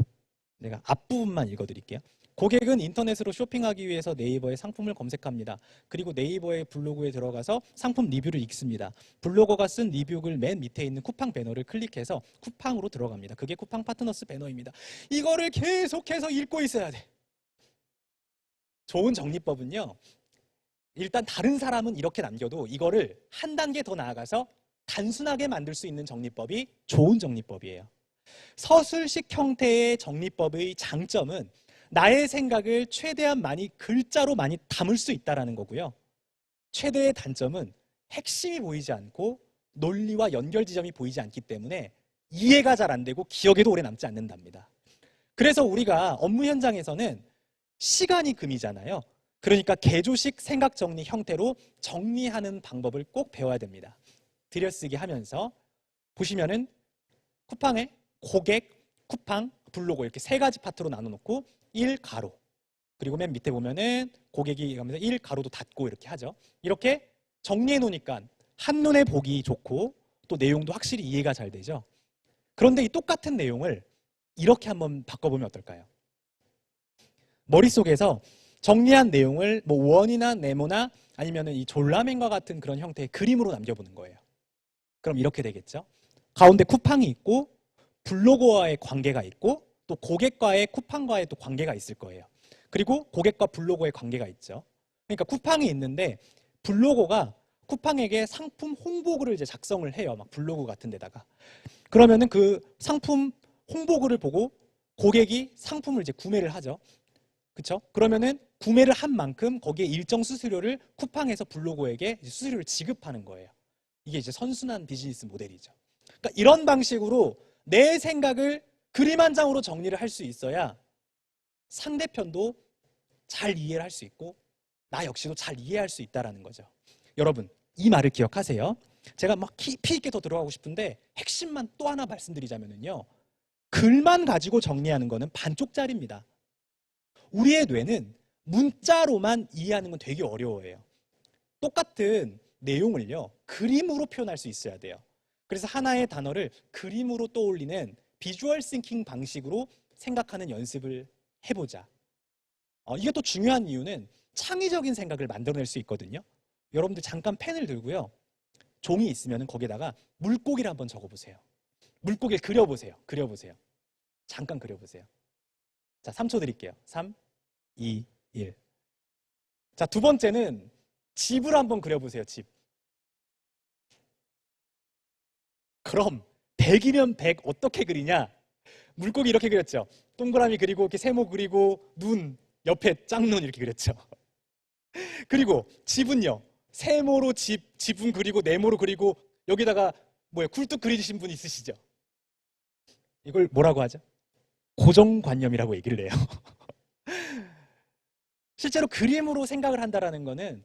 내가 앞부분만 읽어드릴게요. 고객은 인터넷으로 쇼핑하기 위해서 네이버에 상품을 검색합니다. 그리고 네이버의 블로그에 들어가서 상품 리뷰를 읽습니다. 블로거가 쓴 리뷰글 맨 밑에 있는 쿠팡 배너를 클릭해서 쿠팡으로 들어갑니다. 그게 쿠팡 파트너스 배너입니다. 이거를 계속해서 읽고 있어야 돼. 좋은 정리법은요. 일단 다른 사람은 이렇게 남겨도 이거를 한 단계 더 나아가서 단순하게 만들 수 있는 정리법이 좋은 정리법이에요. 서술식 형태의 정리법의 장점은 나의 생각을 최대한 많이 글자로 많이 담을 수 있다는 거고요. 최대의 단점은 핵심이 보이지 않고 논리와 연결 지점이 보이지 않기 때문에 이해가 잘 안 되고 기억에도 오래 남지 않는답니다. 그래서 우리가 업무 현장에서는 시간이 금이잖아요. 그러니까 개조식 생각 정리 형태로 정리하는 방법을 꼭 배워야 됩니다. 들여쓰기 하면서 보시면은 쿠팡에 고객, 쿠팡, 블로그 이렇게 세 가지 파트로 나눠놓고 1가로 그리고 맨 밑에 보면은 고객이 가면서 1가로도 닫고 이렇게 하죠. 이렇게 정리해 놓으니까 한눈에 보기 좋고 또 내용도 확실히 이해가 잘 되죠. 그런데 이 똑같은 내용을 이렇게 한번 바꿔보면 어떨까요? 머릿속에서 정리한 내용을 뭐 원이나 네모나 아니면은 이 졸라맨과 같은 그런 형태의 그림으로 남겨보는 거예요. 그럼 이렇게 되겠죠. 가운데 쿠팡이 있고 블로거와의 관계가 있고 또 고객과의 쿠팡과의 또 관계가 있을 거예요. 그리고 고객과 블로거의 관계가 있죠. 그러니까 쿠팡이 있는데 블로거가 쿠팡에게 상품 홍보글을 이제 작성을 해요. 막 블로그 같은 데다가. 그러면은 그 상품 홍보글을 보고 고객이 상품을 이제 구매를 하죠. 그렇죠? 그러면은 구매를 한 만큼 거기에 일정 수수료를 쿠팡에서 블로거에게 수수료를 지급하는 거예요. 이게 이제 선순환 비즈니스 모델이죠. 그러니까 이런 방식으로 내 생각을 그림 한 장으로 정리를 할 수 있어야 상대편도 잘 이해를 할 수 있고 나 역시도 잘 이해할 수 있다는 거죠. 여러분 이 말을 기억하세요. 제가 막 깊이 있게 더 들어가고 싶은데 핵심만 또 하나 말씀드리자면요. 글만 가지고 정리하는 거는 반쪽짜리입니다. 우리의 뇌는 문자로만 이해하는 건 되게 어려워해요. 똑같은 내용을요. 그림으로 표현할 수 있어야 돼요. 그래서 하나의 단어를 그림으로 떠올리는 비주얼 싱킹 방식으로 생각하는 연습을 해보자. 이게 또 중요한 이유는 창의적인 생각을 만들어낼 수 있거든요. 여러분들 잠깐 펜을 들고요. 종이 있으면 거기에다가 물고기를 한번 적어보세요. 물고기를 그려보세요. 그려보세요. 잠깐 그려보세요. 자, 3초 드릴게요. 3, 2, 1. 자, 두 번째는 집을 한번 그려보세요. 집. 그럼 100이면 100 어떻게 그리냐? 물고기 이렇게 그렸죠. 동그라미 그리고 이렇게 세모 그리고 눈 옆에 짝눈 이렇게 그렸죠. 그리고 집은요. 세모로 지붕 그리고 네모로 그리고 여기다가 굴뚝 그리신 분 있으시죠? 이걸 뭐라고 하죠? 고정관념이라고 얘기를 해요. 실제로 그림으로 생각을 한다라는 거는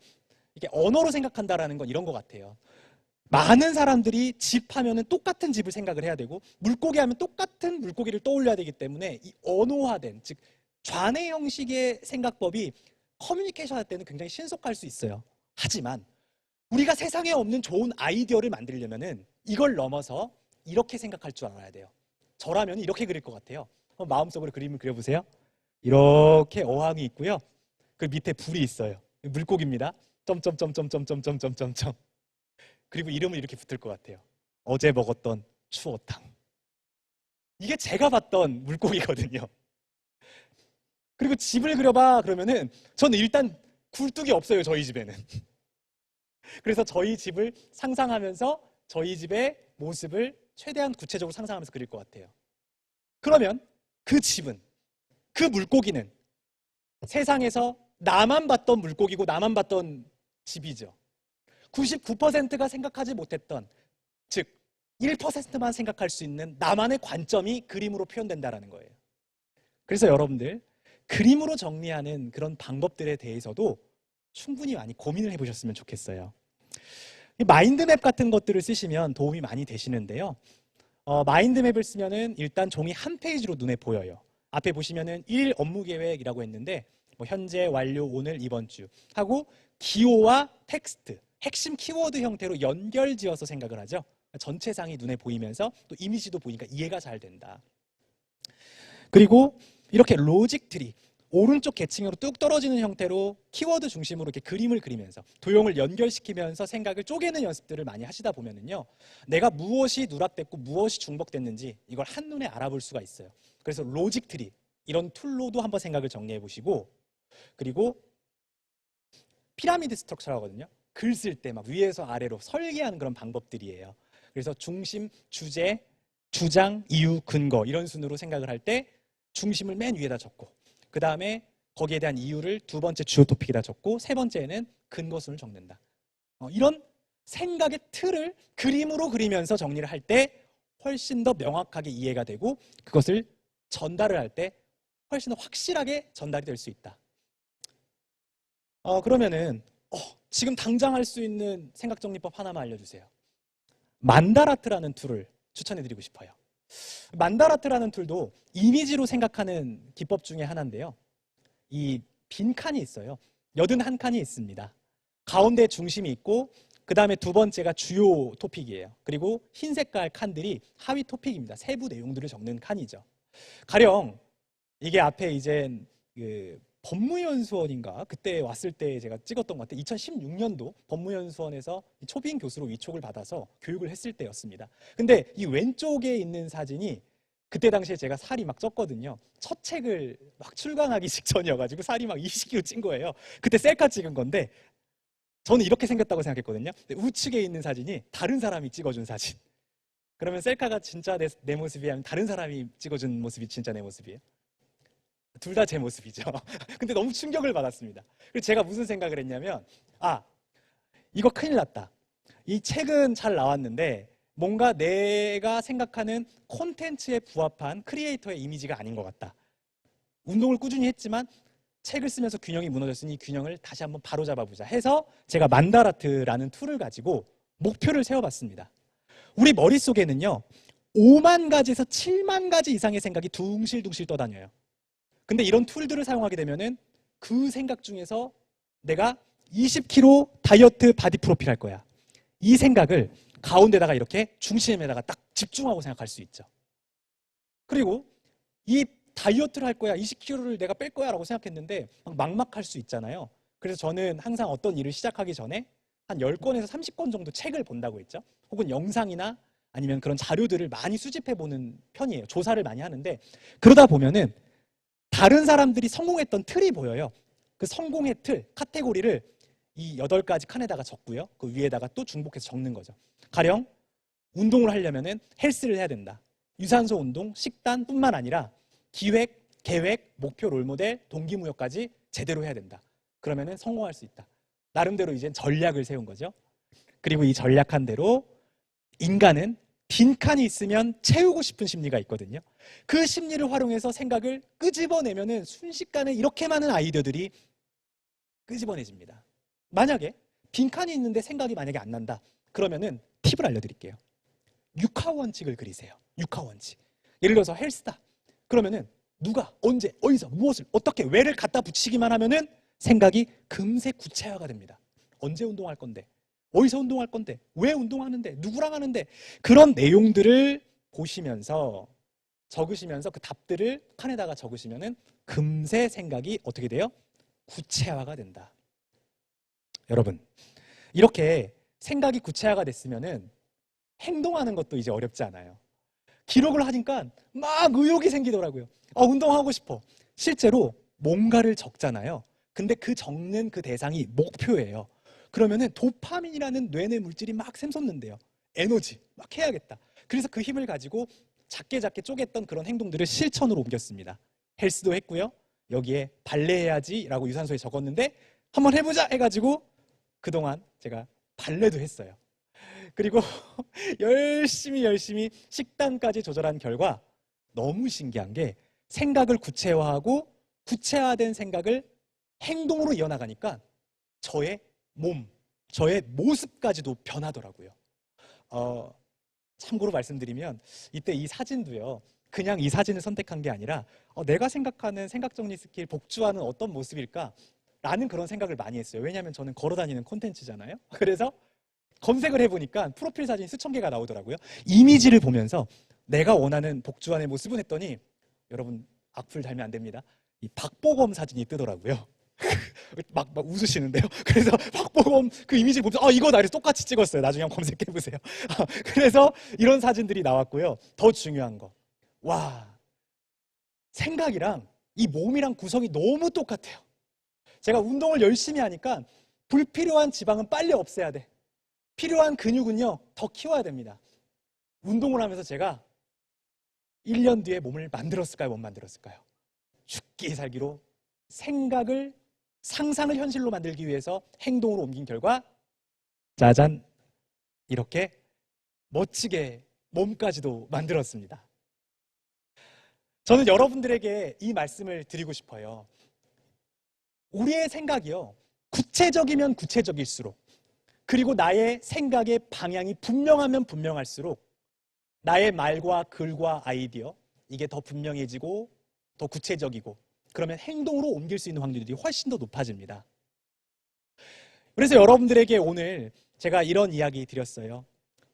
이게 언어로 생각한다라는 건 이런 것 같아요. 많은 사람들이 집 하면은 똑같은 집을 생각을 해야 되고 물고기 하면 똑같은 물고기를 떠올려야 되기 때문에 이 언어화된 즉 좌뇌 형식의 생각법이 커뮤니케이션 할 때는 굉장히 신속할 수 있어요. 하지만 우리가 세상에 없는 좋은 아이디어를 만들려면은 이걸 넘어서 이렇게 생각할 줄 알아야 돼요. 저라면 이렇게 그릴 것 같아요. 마음속으로 그림을 그려보세요. 이렇게 어항이 있고요. 그 밑에 불이 있어요. 물고기입니다. 점점점점점점점점점. 그리고 이름을 이렇게 붙을 것 같아요. 어제 먹었던 추어탕. 이게 제가 봤던 물고기거든요. 그리고 집을 그려봐 그러면은 저는 일단 굴뚝이 없어요. 저희 집에는. 그래서 저희 집을 상상하면서 저희 집의 모습을 최대한 구체적으로 상상하면서 그릴 것 같아요. 그러면 그 집은, 그 물고기는 세상에서 나만 봤던 물고기고 나만 봤던 집이죠. 99%가 생각하지 못했던, 즉 1%만 생각할 수 있는 나만의 관점이 그림으로 표현된다는 거예요. 그래서 여러분들 그림으로 정리하는 그런 방법들에 대해서도 충분히 많이 고민을 해보셨으면 좋겠어요. 마인드맵 같은 것들을 쓰시면 도움이 많이 되시는데요. 마인드맵을 쓰면은 일단 종이 한 페이지로 눈에 보여요. 앞에 보시면은 1 업무 계획이라고 했는데 현재, 완료, 오늘, 이번 주 하고 기호와 텍스트, 핵심 키워드 형태로 연결지어서 생각을 하죠. 전체상이 눈에 보이면서 또 이미지도 보니까 이해가 잘 된다. 그리고 이렇게 로직 트리, 오른쪽 계층으로 뚝 떨어지는 형태로 키워드 중심으로 이렇게 그림을 그리면서 도형을 연결시키면서 생각을 쪼개는 연습들을 많이 하시다 보면은요, 내가 무엇이 누락됐고 무엇이 중복됐는지 이걸 한눈에 알아볼 수가 있어요. 그래서 로직 트리 이런 툴로도 한번 생각을 정리해 보시고, 그리고 피라미드 스트럭처라거든요. 글 쓸 때 막 위에서 아래로 설계하는 그런 방법들이에요. 그래서 중심, 주제, 주장, 이유, 근거 이런 순으로 생각을 할 때 중심을 맨 위에다 적고 그 다음에 거기에 대한 이유를 두 번째 주요 토픽에다 적고 세 번째는 근거순을 적는다. 이런 생각의 틀을 그림으로 그리면서 정리를 할 때 훨씬 더 명확하게 이해가 되고 그것을 전달을 할 때 훨씬 더 확실하게 전달이 될 수 있다. 그러면은 지금 당장 할 수 있는 생각정리법 하나만 알려주세요. 만다라트라는 툴을 추천해드리고 싶어요. 만다라트라는 툴도 이미지로 생각하는 기법 중에 하나인데요. 이 빈칸이 있어요. 81칸이 있습니다. 가운데 중심이 있고 그 다음에 두 번째가 주요 토픽이에요. 그리고 흰 색깔 칸들이 하위 토픽입니다. 세부 내용들을 적는 칸이죠. 가령 이게 앞에 이제 그 법무연수원인가 그때 왔을 때 제가 찍었던 것 같아요. 2016년도 법무연수원에서 초빙 교수로 위촉을 받아서 교육을 했을 때였습니다. 근데 이 왼쪽에 있는 사진이 그때 당시에 제가 살이 막 쪘거든요. 첫 책을 막 출간하기 직전이어가지고 살이 막 20kg 찐 거예요. 그때 셀카 찍은 건데 저는 이렇게 생겼다고 생각했거든요. 근데 우측에 있는 사진이 다른 사람이 찍어준 사진. 그러면 셀카가 진짜 내 모습이 아니면 다른 사람이 찍어준 모습이 진짜 내 모습이에요? 둘 다 제 모습이죠. 근데 너무 충격을 받았습니다. 그래서 제가 무슨 생각을 했냐면 이거 큰일 났다. 이 책은 잘 나왔는데 뭔가 내가 생각하는 콘텐츠에 부합한 크리에이터의 이미지가 아닌 것 같다. 운동을 꾸준히 했지만 책을 쓰면서 균형이 무너졌으니 이 균형을 다시 한번 바로잡아보자 해서 제가 만다라트라는 툴을 가지고 목표를 세워봤습니다. 우리 머릿속에는요 5만 가지에서 7만 가지 이상의 생각이 둥실둥실 떠다녀요. 근데 이런 툴들을 사용하게 되면은 그 생각 중에서 내가 20kg 다이어트 바디 프로필 할 거야. 이 생각을 가운데다가 이렇게 중심에다가 딱 집중하고 생각할 수 있죠. 그리고 이 다이어트를 할 거야, 20kg를 내가 뺄 거야 라고 생각했는데 막막할 수 있잖아요. 그래서 저는 항상 어떤 일을 시작하기 전에 한 10권에서 30권 정도 책을 본다고 했죠. 혹은 영상이나 아니면 그런 자료들을 많이 수집해 보는 편이에요. 조사를 많이 하는데 그러다 보면은 다른 사람들이 성공했던 틀이 보여요. 그 성공의 틀, 카테고리를 이 8가지 칸에다가 적고요. 그 위에다가 또 중복해서 적는 거죠. 가령 운동을 하려면은 헬스를 해야 된다. 유산소 운동, 식단뿐만 아니라 기획, 계획, 목표, 롤모델, 동기부여까지 제대로 해야 된다. 그러면은 성공할 수 있다. 나름대로 이제 전략을 세운 거죠. 그리고 이 전략한 대로 인간은 빈칸이 있으면 채우고 싶은 심리가 있거든요. 그 심리를 활용해서 생각을 끄집어내면은 순식간에 이렇게 많은 아이디어들이 끄집어내집니다. 만약에 빈칸이 있는데 생각이 만약에 안 난다. 그러면은 팁을 알려드릴게요. 육하원칙을 그리세요. 육하원칙. 예를 들어서 헬스다. 그러면은 누가 언제 어디서 무엇을 어떻게 왜를 갖다 붙이기만 하면은 생각이 금세 구체화가 됩니다. 언제 운동할 건데 어디서 운동할 건데 왜 운동하는데 누구랑 하는데 그런 내용들을 보시면서 적으시면서 그 답들을 칸에다가 적으시면은 금세 생각이 어떻게 돼요? 구체화가 된다. 여러분 이렇게 생각이 구체화가 됐으면은 행동하는 것도 이제 어렵지 않아요. 기록을 하니까 막 의욕이 생기더라고요. 운동하고 싶어. 실제로 뭔가를 적잖아요. 근데 그 적는 그 대상이 목표예요. 그러면은 도파민이라는 뇌내 물질이 막 샘솟는데요. 에너지 막 해야겠다. 그래서 그 힘을 가지고 작게 쪼갰던 그런 행동들을 실천으로 옮겼습니다. 헬스도 했고요. 여기에 발레 해야지라고 유산소에 적었는데 한번 해보자 해가지고 그동안 제가 발레도 했어요. 그리고 열심히 식단까지 조절한 결과 너무 신기한 게 생각을 구체화하고 구체화된 생각을 행동으로 이어나가니까 저의 몸, 저의 모습까지도 변하더라고요. 참고로 말씀드리면 이때 이 사진도요. 그냥 이 사진을 선택한 게 아니라 내가 생각하는 생각정리 스킬 복주하는 어떤 모습일까? 라는 그런 생각을 많이 했어요. 왜냐하면 저는 걸어다니는 콘텐츠잖아요. 그래서 검색을 해보니까 프로필 사진이 수천 개가 나오더라고요. 이미지를 보면서 내가 원하는 복주환의 모습은 했더니 여러분 악플 달면 안 됩니다. 이 박보검 사진이 뜨더라고요. 막 웃으시는데요. 그래서 박보검 그 이미지 보면서 이거 나를 똑같이 찍었어요. 나중에 한번 검색해보세요. 그래서 이런 사진들이 나왔고요. 더 중요한 거. 생각이랑 이 몸이랑 구성이 너무 똑같아요. 제가 운동을 열심히 하니까 불필요한 지방은 빨리 없애야 돼. 필요한 근육은요, 더 키워야 됩니다. 운동을 하면서 제가 1년 뒤에 몸을 만들었을까요? 못 만들었을까요? 죽기 살기로 상상을 현실로 만들기 위해서 행동으로 옮긴 결과 짜잔! 이렇게 멋지게 몸까지도 만들었습니다. 저는 여러분들에게 이 말씀을 드리고 싶어요. 우리의 생각이요, 구체적이면 구체적일수록, 그리고 나의 생각의 방향이 분명하면 분명할수록 나의 말과 글과 아이디어, 이게 더 분명해지고 더 구체적이고, 그러면 행동으로 옮길 수 있는 확률이 훨씬 더 높아집니다. 그래서 여러분들에게 오늘 제가 이런 이야기 드렸어요.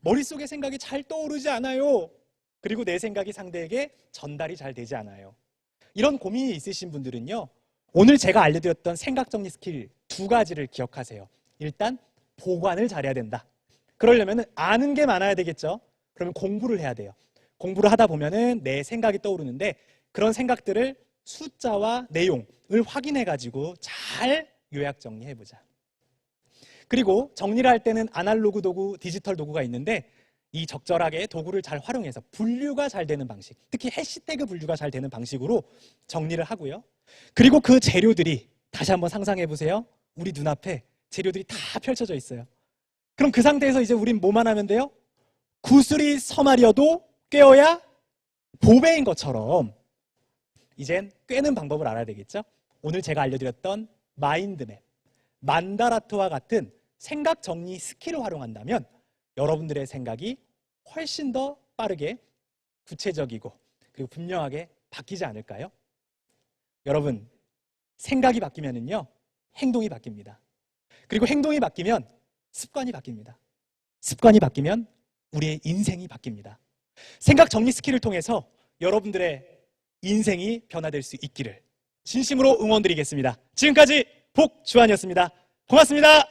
머릿속에 생각이 잘 떠오르지 않아요. 그리고 내 생각이 상대에게 전달이 잘 되지 않아요. 이런 고민이 있으신 분들은요, 오늘 제가 알려드렸던 생각 정리 스킬 2가지를 기억하세요. 일단 보관을 잘해야 된다. 그러려면 아는 게 많아야 되겠죠. 그러면 공부를 해야 돼요. 공부를 하다 보면은 내 생각이 떠오르는데, 그런 생각들을 숫자와 내용을 확인해가지고 잘 요약 정리해보자. 그리고 정리를 할 때는 아날로그 도구, 디지털 도구가 있는데, 이 적절하게 도구를 잘 활용해서 분류가 잘 되는 방식, 특히 해시태그 분류가 잘 되는 방식으로 정리를 하고요. 그리고 그 재료들이, 다시 한번 상상해 보세요. 우리 눈앞에 재료들이 다 펼쳐져 있어요. 그럼 그 상태에서 이제 우린 뭐만 하면 돼요? 구슬이 서마려도 꿰어야 보배인 것처럼 이젠 꿰는 방법을 알아야 되겠죠? 오늘 제가 알려드렸던 마인드맵, 만다라토와 같은 생각 정리 스킬을 활용한다면 여러분들의 생각이 훨씬 더 빠르게 구체적이고 그리고 분명하게 바뀌지 않을까요? 여러분, 생각이 바뀌면은요, 행동이 바뀝니다. 그리고 행동이 바뀌면 습관이 바뀝니다. 습관이 바뀌면 우리의 인생이 바뀝니다. 생각 정리 스킬을 통해서 여러분들의 인생이 변화될 수 있기를 진심으로 응원드리겠습니다. 지금까지 복주환이었습니다. 고맙습니다.